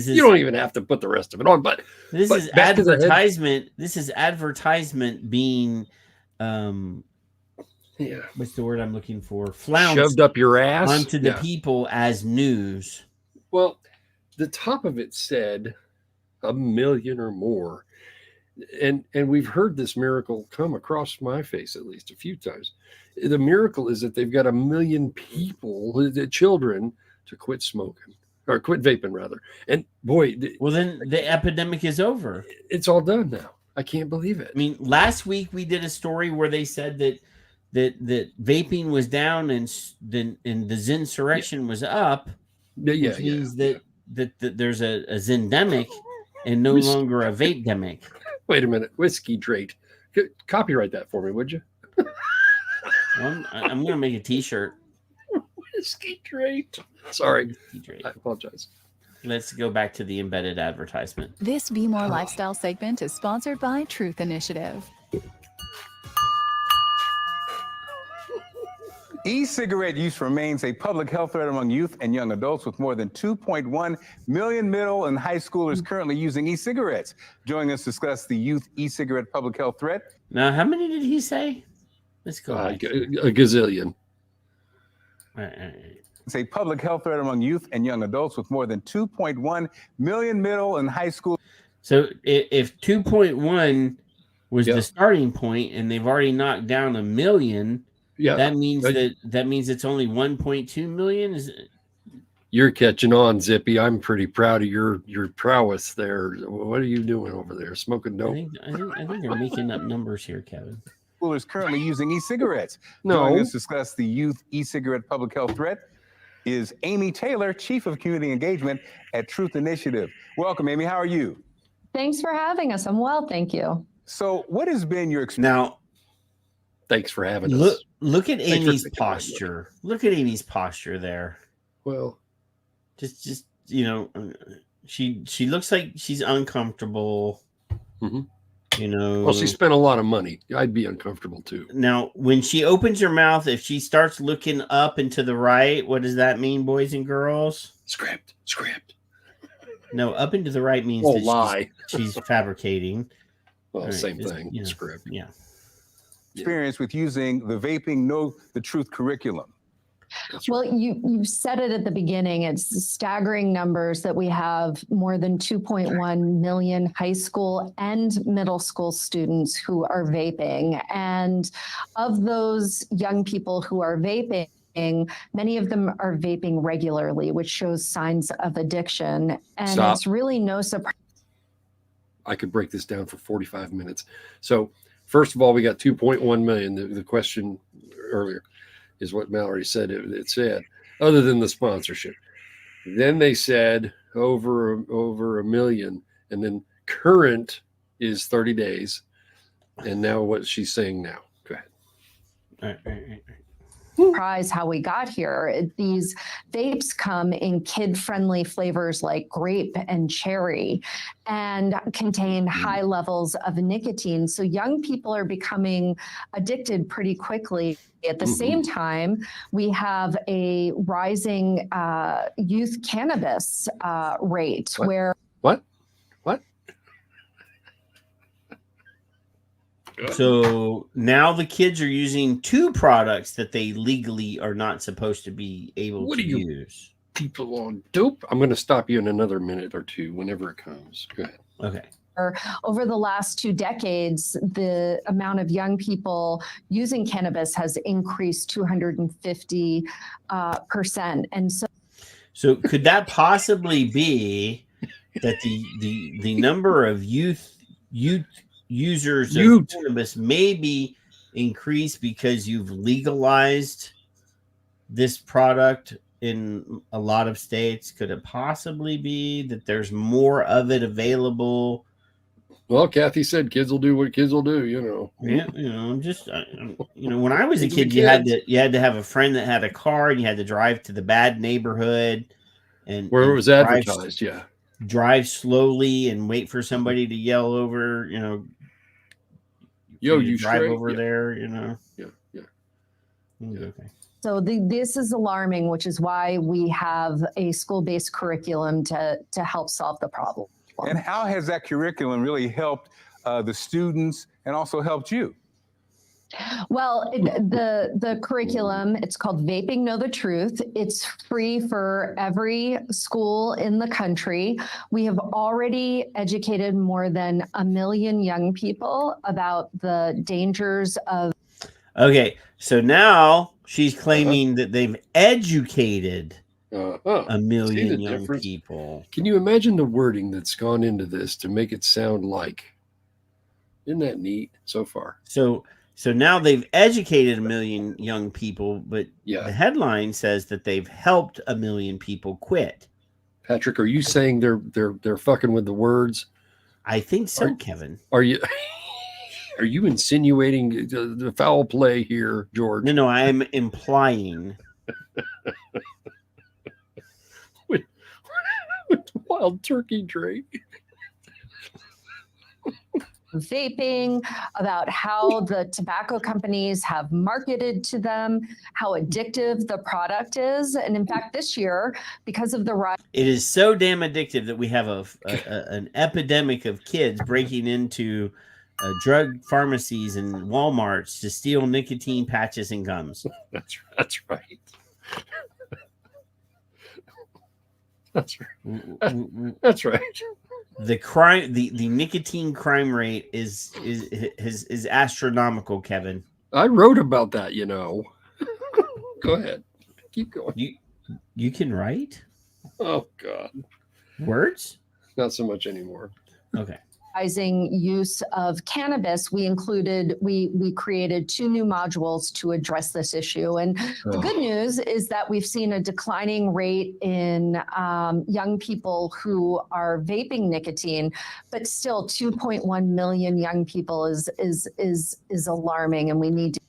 You don't even have to put the rest of it on, but this is advertisement. This is advertisement being, what's the word I'm looking for? Flounced shoved up your ass onto the people as news. Well, the top of it said 1 million or more. And we've heard this miracle come across my face at least a few times. The miracle is that they've got 1 million people, the children, to quit smoking or quit vaping rather. And boy, well, then the epidemic is over. It's all done now. I can't believe it. I mean, last week we did a story where they said that vaping was down and the Zinsurrection was up. Which means that there's a Zindemic and no longer a vape-demic. Wait a minute. Whiskey Drake. Copyright that for me, would you? I'm going to make a t-shirt. Whiskey Drake. Sorry. I apologize. Let's go back to the embedded advertisement. This Be More Lifestyle segment is sponsored by Truth Initiative. E-cigarette use remains a public health threat among youth and young adults, with more than 2.1 million middle and high schoolers currently using e-cigarettes. Joining us to discuss the youth e-cigarette public health threat. Now, how many did he say? Let's go. A gazillion. a public health threat among youth and young adults with more than 2.1 million middle and high school. So if 2.1 was the starting point and they've already knocked down 1 million, that means it's only 1.2 million. You're catching on, Zippy. I'm pretty proud of your prowess there. What are you doing over there? Smoking dope? I think they're making up numbers here, Kevin. Schoolers currently using e-cigarettes. No. Joining us to discuss the youth e-cigarette public health threat is Amy Taylor, Chief of Community Engagement at Truth Initiative. Welcome, Amy. How are you? Thanks for having us. I'm well, thank you. So what has been your experience? Now, thanks for having us. Look at Amy's posture. Look at Amy's posture there. Well, just she looks like she's uncomfortable. Mm-hmm. Well, she spent a lot of money. I'd be uncomfortable too. Now, when she opens her mouth, if she starts looking up and to the right, what does that mean, boys and girls? Script. No, up and to the right means that she's fabricating. Well, same thing. Script. Yeah. Experience with using the Vaping Know the Truth curriculum. Well, you said it at the beginning. It's staggering numbers that we have more than 2.1 million high school and middle school students who are vaping. And of those young people who are vaping, many of them are vaping regularly, which shows signs of addiction. And it's really no surprise. I could break this down for 45 minutes. So first of all, we got 2.1 million. The question earlier is what Mallory said it said, other than the sponsorship. Then they said over 1 million, and then current is 30 days. And now what she's saying now. Go ahead. Right. Surprise how we got here. These vapes come in kid-friendly flavors like grape and cherry and contain high levels of nicotine. So young people are becoming addicted pretty quickly. At the same time, we have a rising youth cannabis rate where... What? So now the kids are using 2 products that they legally are not supposed to be able to use. People on dope. I'm going to stop you in another minute or two whenever it comes. Go ahead. Okay. Over the last 2 decades, the amount of young people using cannabis has increased 250%. And so could that possibly be that the number of youth users of cannabis may be increased because you've legalized this product in a lot of states? Could it possibly be that there's more of it available? Well, Kathy said kids will do what kids will do, Yeah, when I was a kid, you had to have a friend that had a car, and you had to drive to the bad neighborhood, and where it was advertised. Drive slowly and wait for somebody to yell over. You drive over there. Yeah. Okay. So this is alarming, which is why we have a school-based curriculum to help solve the problem. And how has that curriculum really helped the students and also helped you? Well, the curriculum, it's called Vaping Know the Truth. It's free for every school in the country. We have already educated more than 1 million young people about the dangers of... Okay, so now she's claiming that they've educated 1 million young people. Can you imagine the wording that's gone into this to make it sound like? Isn't that neat so far? So now they've educated 1 million young people, but the headline says that they've helped 1 million people quit. Patrick, are you saying they're fucking with the words? I think so, Kevin. Are you insinuating the foul play here, George? No, I'm implying. with wild turkey Drake. Vaping, about how the tobacco companies have marketed to them, how addictive the product is. And in fact, this year, because of the rise... It is so damn addictive that we have an epidemic of kids breaking into drug pharmacies and Walmarts to steal nicotine patches and gums. That's right. That's right. That's right. The nicotine crime rate is astronomical, Kevin. I wrote about that, Go ahead. Keep going. You can write? Oh God. Words? Not so much anymore. Okay. Use of cannabis, we created 2 new modules to address this issue. And the good news is that we've seen a declining rate in young people who are vaping nicotine, but still 2.1 million young people is alarming, and we need to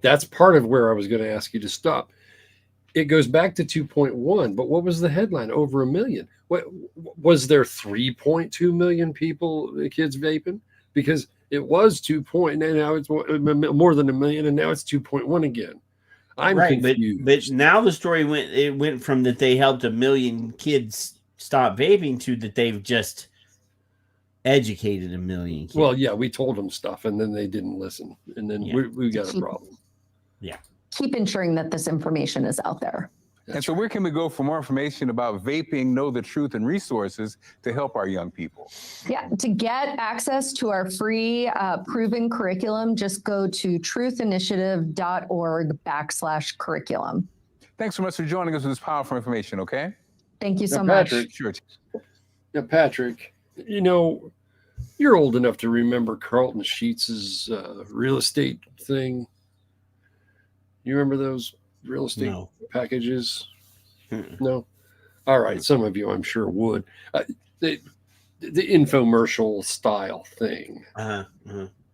That's part of where I was going to ask you to stop. It goes back to 2.1, but what was the headline? Over 1 million. What was there? 3.2 million kids vaping? Because it was 2 point, and now it's more than 1 million, and now it's 2.1 again. I'm confused. But now the story went from that they helped 1 million kids stop vaping to that they've just educated 1 million kids. Well, yeah, we told them stuff, and then they didn't listen, and then we got a problem. Yeah. Keep ensuring that this information is out there. And so where can we go for more information about vaping, know the truth, and resources to help our young people? Yeah, to get access to our free proven curriculum, just go to truthinitiative.org/curriculum. Thanks so much for joining us with this powerful information, okay? Thank you so much. Sure. Now, Patrick, you're old enough to remember Carlton Sheets' real estate thing. You remember those real estate packages? No? All right. Some of you, I'm sure, would. The infomercial style thing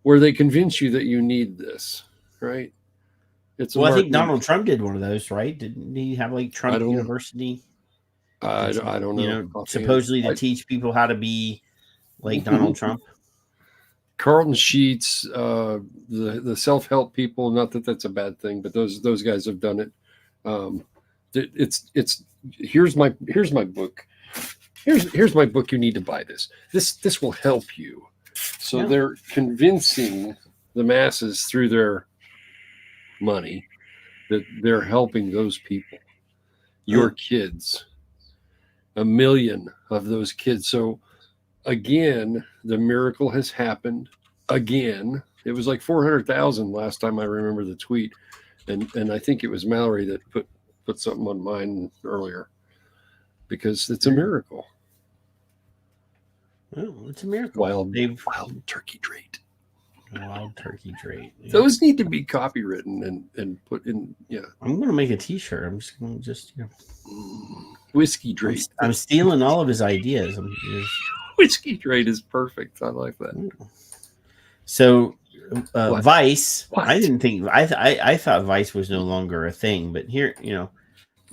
where they convince you that you need this, right? I think Donald Trump did one of those, right? Didn't he have like Trump University? I don't know. Supposedly to teach people how to be like Donald Trump. Carlton Sheets, the self-help people, not that that's a bad thing, but those guys have done it. Here's my book. Here's my book. You need to buy this. This will help you. So they're convincing the masses through their money that they're helping those people, your kids, 1 million of those kids. So again, the miracle has happened again. It was like 400,000 last time I remember the tweet. And I think it was Mallory that put something on mine earlier, because it's a miracle. Well, it's a miracle. Wild turkey trait. Wild turkey trait. Yeah. Those need to be copywritten and put in. Yeah. I'm going to make a t-shirt. I'm just going to whiskey trait. I'm stealing all of his ideas. Whiskey trait is perfect. I like that. So Vice, I didn't think I thought Vice was no longer a thing, but here,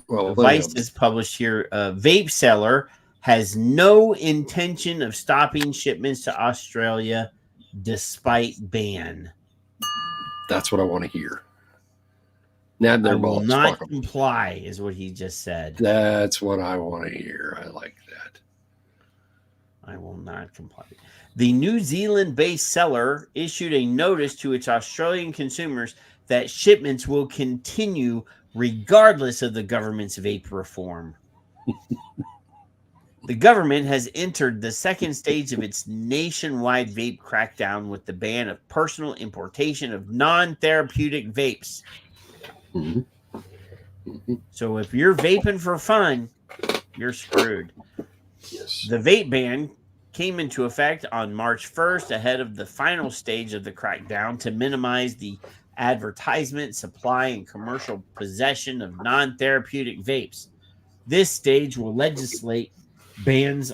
Vice is published here. Vape seller has no intention of stopping shipments to Australia despite ban. That's what I want to hear. Now I will not comply, is what he just said. That's what I want to hear. I like that. I will not comply. The New Zealand-based seller issued a notice to its Australian consumers that shipments will continue regardless of the government's vape reform. The government has entered the second stage of its nationwide vape crackdown with the ban of personal importation of non-therapeutic vapes. So if you're vaping for fun, you're screwed. Yes. The vape ban came into effect on March 1st ahead of the final stage of the crackdown to minimize the advertisement, supply, and commercial possession of non-therapeutic vapes. This stage will legislate bans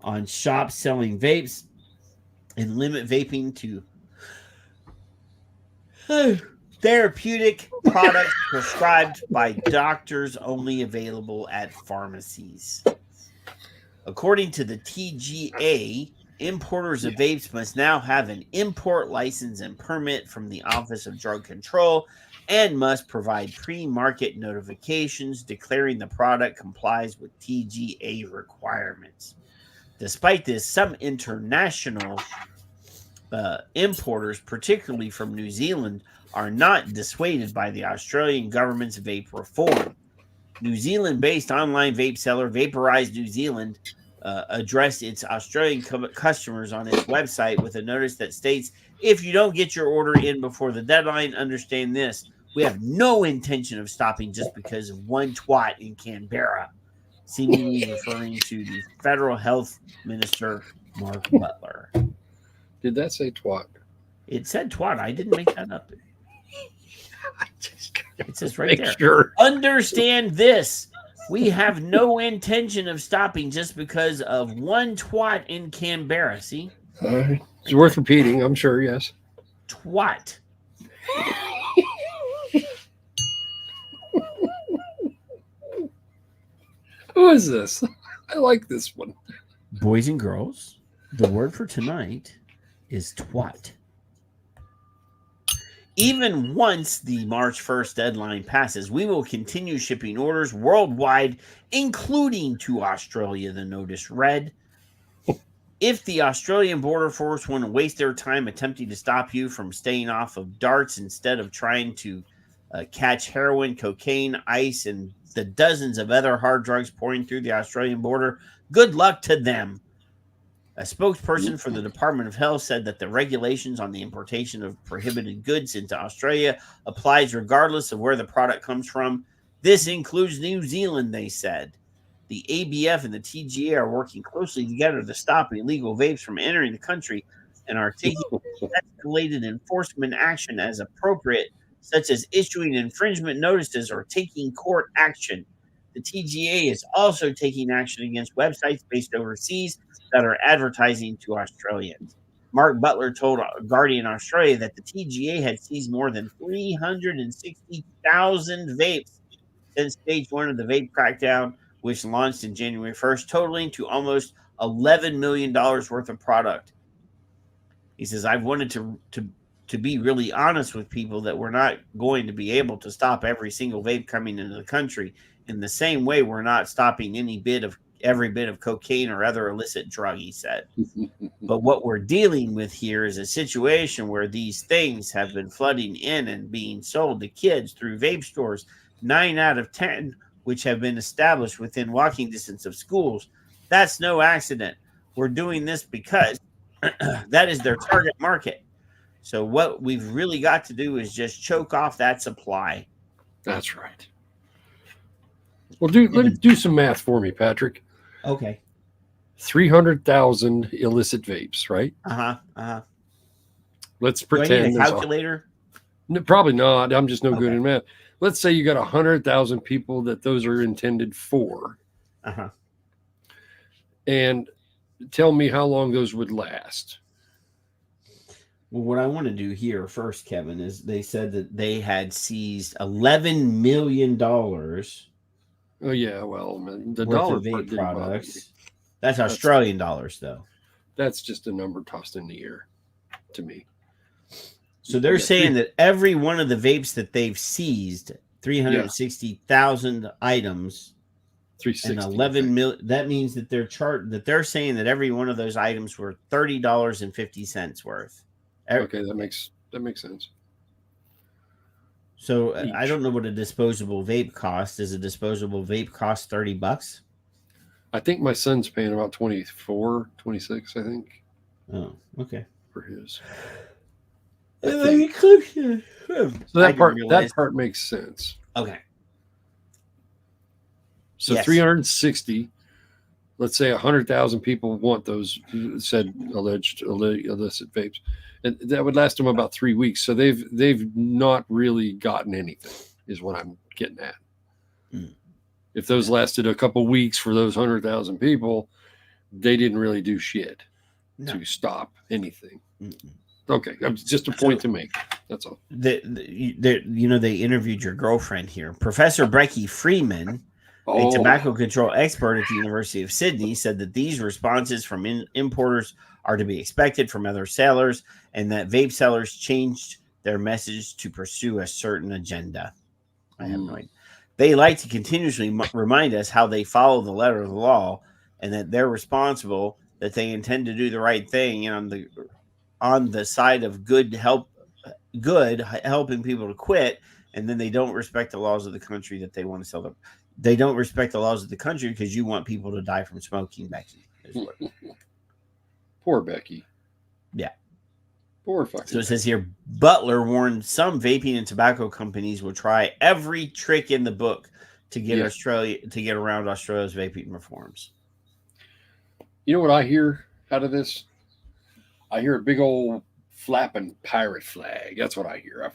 on shops selling vapes and limit vaping to therapeutic products prescribed by doctors, only available at pharmacies. According to the TGA, importers of vapes must now have an import license and permit from the Office of Drug Control and must provide pre-market notifications declaring the product complies with TGA requirements. Despite this, some international importers, particularly from New Zealand, are not dissuaded by the Australian government's vape reform. New Zealand-based online vape seller Vaporize New Zealand addressed its Australian customers on its website with a notice that states, if you don't get your order in before the deadline, understand this. We have no intention of stopping just because of one twat in Canberra, seemingly referring to the federal health minister, Mark Butler. Did that say twat? It said twat. I didn't make that up. It says right there. Sure. Understand this. We have no intention of stopping just because of one twat in Canberra. See? It's worth repeating, I'm sure, yes. Twat. Who is this? I like this one. Boys and girls, the word for tonight is twat. Even once the March 1st deadline passes, we will continue shipping orders worldwide, including to Australia, the notice read. If the Australian Border Force want to waste their time attempting to stop you from staying off of darts instead of trying to catch heroin, cocaine, ice, and the dozens of other hard drugs pouring through the Australian border, good luck to them. A spokesperson for the Department of Health said that the regulations on the importation of prohibited goods into Australia applies regardless of where the product comes from. This includes New Zealand, they said. The ABF and the TGA are working closely together to stop illegal vapes from entering the country and are taking escalated enforcement action as appropriate, such as issuing infringement notices or taking court action. The TGA is also taking action against websites based overseas that are advertising to Australians. Mark Butler told Guardian Australia that the TGA had seized more than 360,000 vapes since stage one of the vape crackdown, which launched in January 1st, totaling to almost $11 million worth of product. He says, I've wanted to be really honest with people that we're not going to be able to stop every single vape coming into the country. In the same way, we're not stopping every bit of cocaine or other illicit drug, he said. But what we're dealing with here is a situation where these things have been flooding in and being sold to kids through vape stores, 9 out of 10, which have been established within walking distance of schools. That's no accident. We're doing this because that is their target market. So what we've really got to do is just choke off that supply. That's right. Well, let me do some math for me, Patrick. Okay. 300,000 illicit vapes, right? Let's pretend. Do I need a calculator? No, probably not. I'm just no good in math. Let's say you got 100,000 people that those are intended for. And tell me how long those would last. Well, what I want to do here first, Kevin, is they said that they had seized $11 million. Oh, yeah. Well, the worth dollar of vape products. That's Australian dollars, though. That's just a number tossed in the air to me. So they're saying that every one of the vapes that they've seized, 360,000 items, and 11 million. That means that they're saying that every one of those items were $30.50 worth. Okay, that makes sense. So I don't know what a disposable vape costs. Does a disposable vape cost $30? I think my son's paying about 24, 26, I think. Oh, okay. For his. So that part makes sense. Okay. So 360, let's say 100,000 people want those said alleged illicit vapes, and that would last them about 3 weeks. So they've not really gotten anything, is what I'm getting at. If those lasted a couple weeks for those 100,000 people, they didn't really do shit to stop anything. Okay, just a point to make. That's all. They interviewed your girlfriend here, Professor Brecky Freeman, a tobacco control expert at the University of Sydney, said that these responses from importers are to be expected from other sellers, and that vape sellers changed their message to pursue a certain agenda. I have no idea. They like to continuously remind us how they follow the letter of the law, and that they're responsible, that they intend to do the right thing, and on the side of helping people to quit, and then they don't respect the laws of the country that they want to sell them. they don't respect the laws of the country because you want people to die from smoking, Becky. Poor Becky. Yeah. Poor fucking. So it says here, Butler warned some vaping and tobacco companies will try every trick in the book to get around Australia's vaping reforms. You know what I hear out of this? I hear a big old flapping pirate flag. That's what I hear.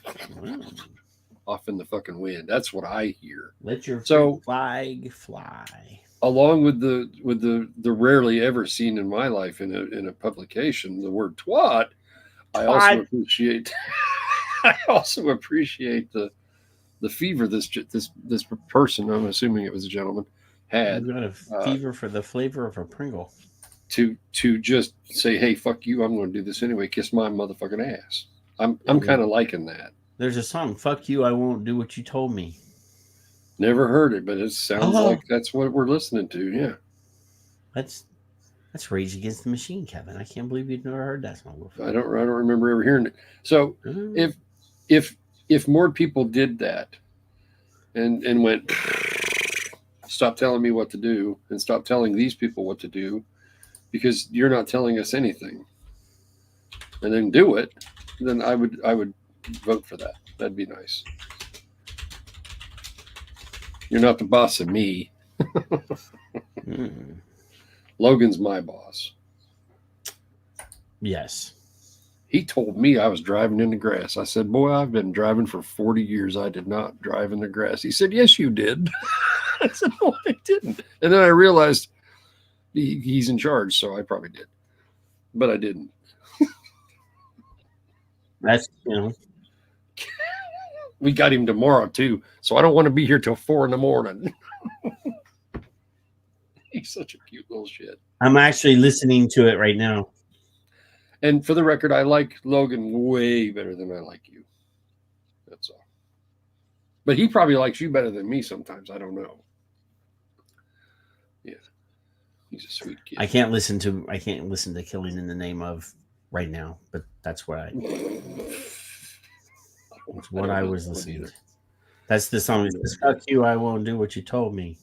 Off in the fucking wind. That's what I hear. Let your flag fly. Along with the rarely ever seen in my life in a publication, the word twat. I also appreciate the fever this person, I'm assuming it was a gentleman, had. You got a fever for the flavor of a Pringle. To just say, hey, fuck you, I'm going to do this anyway. Kiss my motherfucking ass. I'm kind of liking that. There's a song, "Fuck You, I Won't Do What You Told Me." Never heard it, but it sounds like that's what we're listening to. Yeah, that's Rage Against the Machine, Kevin. I can't believe you've never heard that song before. I don't remember ever hearing it. So if more people did that and went, stop telling me what to do and stop telling these people what to do because you're not telling us anything, and then do it, then I would vote for that. That'd be nice. You're not the boss of me. Logan's my boss. Yes. He told me I was driving in the grass. I said, boy, I've been driving for 40 years. I did not drive in the grass. He said, yes, you did. I said, no, I didn't. And then I realized he's in charge, so I probably did. But I didn't. That's, we got him tomorrow, too. So I don't want to be here till 4 a.m. He's such a cute little shit. I'm actually listening to it right now. And for the record, I like Logan way better than I like you. That's all. But he probably likes you better than me sometimes. I don't know. Yeah. He's a sweet kid. I can't listen to Killing in the Name of right now, but that's what I was listening to. That's the song that says, "Fuck you, I won't do what you told me."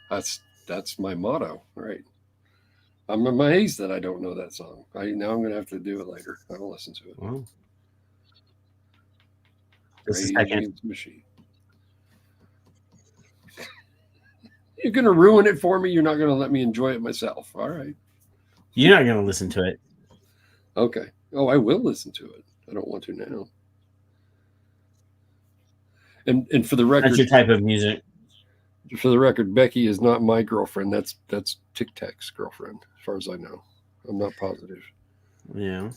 That's my motto, right? I'm amazed that I don't know that song. Now I'm going to have to do it later. I will listen to it. Well, Machine. You're going to ruin it for me. You're not going to let me enjoy it myself. All right. You're not going to listen to it. Okay. Oh, I will listen to it. I don't want to now. And for the record, that's your type of music. For the record, Becky is not my girlfriend. That's Tic Tac's girlfriend, as far as I know. I'm not positive. Yeah.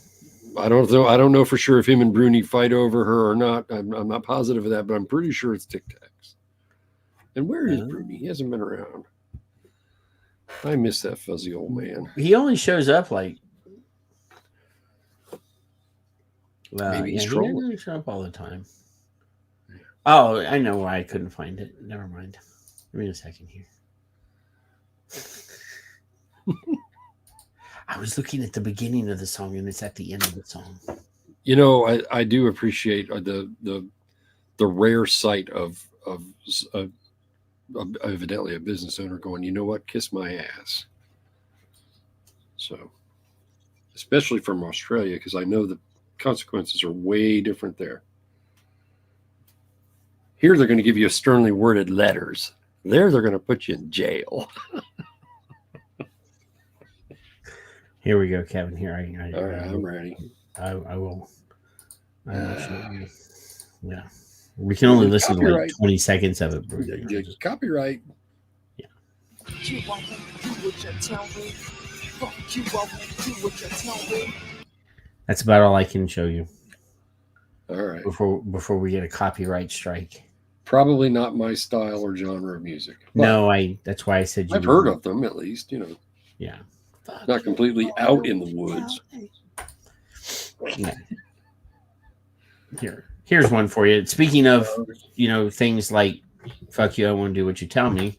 I don't know for sure if him and Bruni fight over her or not. I'm not positive of that, but I'm pretty sure it's Tic Tac's. And where is Bruni? He hasn't been around. I miss that fuzzy old man. He only shows up like. Well, maybe he's he trolling. doesn't show up all the time. Oh, I know why I couldn't find it. Never mind. Give me a second here. I was looking at the beginning of the song, and it's at the end of the song. You know, I do appreciate the rare sight of evidently a business owner going, you know what, kiss my ass. So, especially from Australia, because I know the consequences are way different there. Here, they're going to give you sternly worded letters. There, they're going to put you in jail. Here we go, Kevin. Here, all right, I'm ready. I will show you. Yeah, we can only listen to like 20 seconds of it. Copyright. Yeah. That's about all I can show you. All right. Before we get a copyright strike. Probably not my style or genre of music. No, that's why I said I've heard of them at least, you know. Yeah. Not completely out in the woods. Yeah. Here's one for you. Speaking of, things like "fuck you, I won't do what you tell me."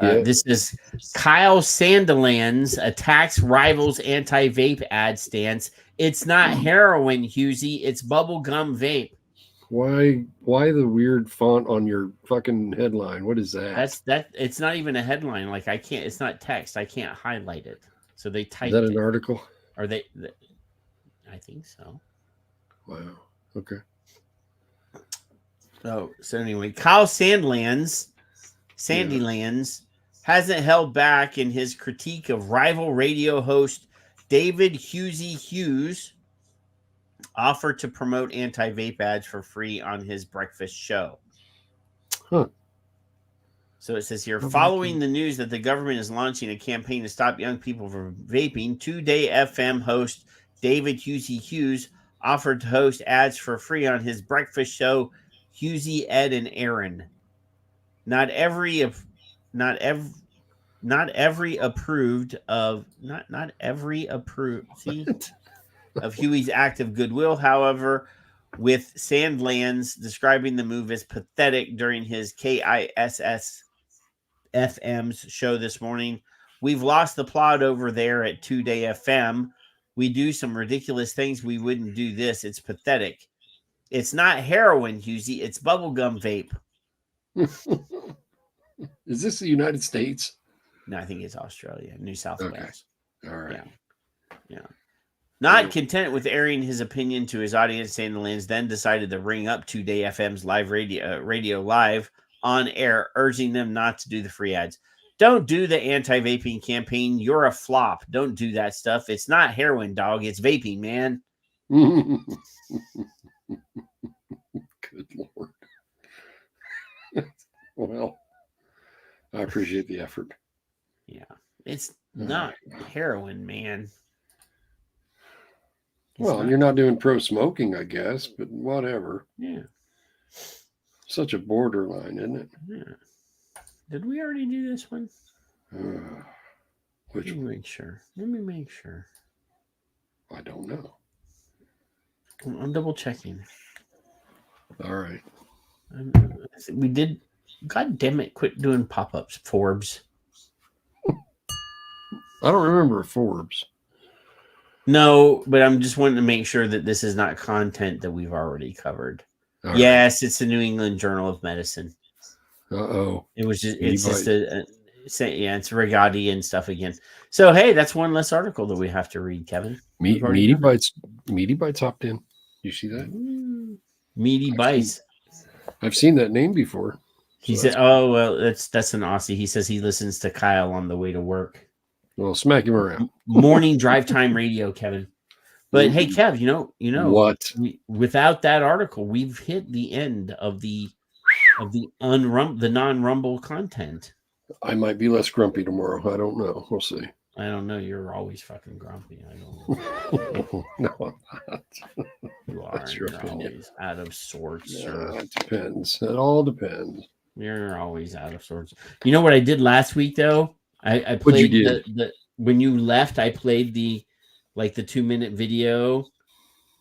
This is Kyle Sandilands attacks rivals anti-vape ad stance. It's not heroin, Husey. It's bubblegum vape. Why the weird font on your fucking headline? What is that? That it's not even a headline. Like I can't. It's not text. I can't highlight it. So they typed. Is that an article? Or they? I think so. Wow. Okay. So anyway, Kyle Sandilands hasn't held back in his critique of rival radio host David Hughes offered to promote anti-vape ads for free on his breakfast show. Huh. So it says here, following the news that the government is launching a campaign to stop young people from vaping, 2-Day FM host David Hughes offered to host ads for free on his breakfast show, Hughesy, Ed, and Aaron. Not every approved of Huey's act of goodwill. However, with Sandilands describing the move as pathetic during his KISS FM's show this morning. We've lost the plot over there at 2-Day FM. We do some ridiculous things. We wouldn't do this. It's pathetic. It's not heroin, Hughesy. It's bubblegum vape. Is this the United States? No, I think it's Australia, New South Wales. All right. Yeah. Not content with airing his opinion to his audience, Sandilands then decided to ring up 2-Day FM's live radio live on air, urging them not to do the free ads. Don't do the anti-vaping campaign. You're a flop. Don't do that stuff. It's not heroin, dog. It's vaping, man. Good Lord. Well, I appreciate the effort. Yeah. It's not heroin, man. Well, you're not doing pro smoking, I guess, but whatever. Yeah. Such a borderline, isn't it? Yeah. Did we already do this one? Which Let me make sure. I don't know. I'm double checking. All right. We did. God damn it! Quit doing pop-ups, Forbes. I don't remember Forbes. No, but I'm just wanting to make sure that this is not content that we've already covered. All yes, it's the New England Journal of Medicine. Uh-oh. It's Rigotti and stuff again. So, hey, that's one less article that we have to read, Kevin. Meaty Bites hopped in. You see that? Meaty Bites. I've seen that name before. He said, "Oh well, that's an Aussie." He says he listens to Kyle on the way to work. Well, smack him around. Morning drive time radio, Kevin. But hey, Kev, you know what? Without that article, we've hit the end of the non-Rumble content. I might be less grumpy tomorrow. I don't know. We'll see. I don't know. You're always fucking grumpy. I don't know. No, I'm not. You are. That's your opinion. Always out of sorts. It depends. It all depends. You're always out of sorts. You know what I did last week though? I played the when you left. I played the 2-minute video.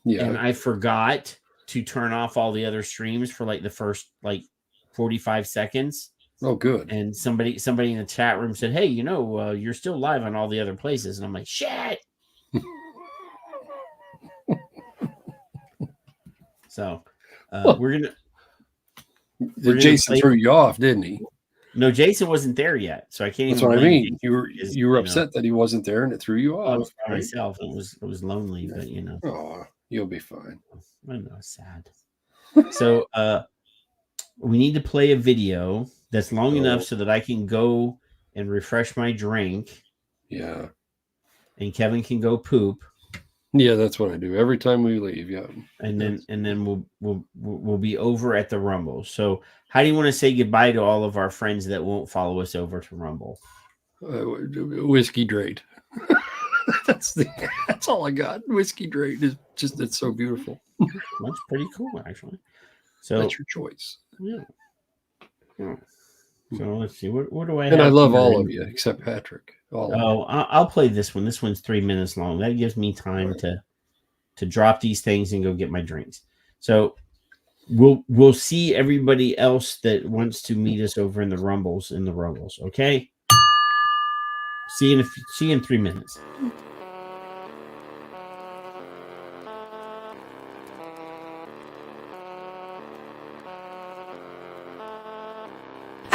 Yeah. And I forgot to turn off all the other streams for the first 45 seconds. Oh, good. And somebody in the chat room said, "Hey, you're still live on all the other places." And I'm like, "Shit." So Jason threw you off, didn't he? No, Jason wasn't there yet, so I can't. That's even what I mean. Jason you were upset that he wasn't there, and it threw you off. I was by myself. It was lonely, but Oh, you'll be fine. I know, sad. So we need to play a video that's long enough so that I can go and refresh my drink. Yeah. And Kevin can go poop. Yeah, that's what I do every time we leave. Yeah. And then we'll be over at the Rumble. So how do you want to say goodbye to all of our friends that won't follow us over to Rumble? Whiskey Drake. That's all I got. Whiskey Drake is just, it's so beautiful. That's pretty cool, actually. So that's your choice. Yeah. So let's see. What do I have? And I love all of you except Patrick. I'll play this one. This one's 3 minutes long. That gives me time to drop these things and go get my drinks. So we'll see everybody else that wants to meet us over in the Rumbles. Okay. See you in 3 minutes.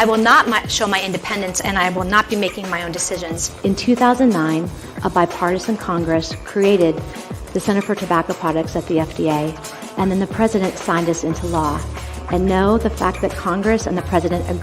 I will not show my independence, and I will not be making my own decisions. In 2009, a bipartisan Congress created the Center for Tobacco Products at the FDA, and then the president signed this into law. And no, the fact that Congress and the president agreed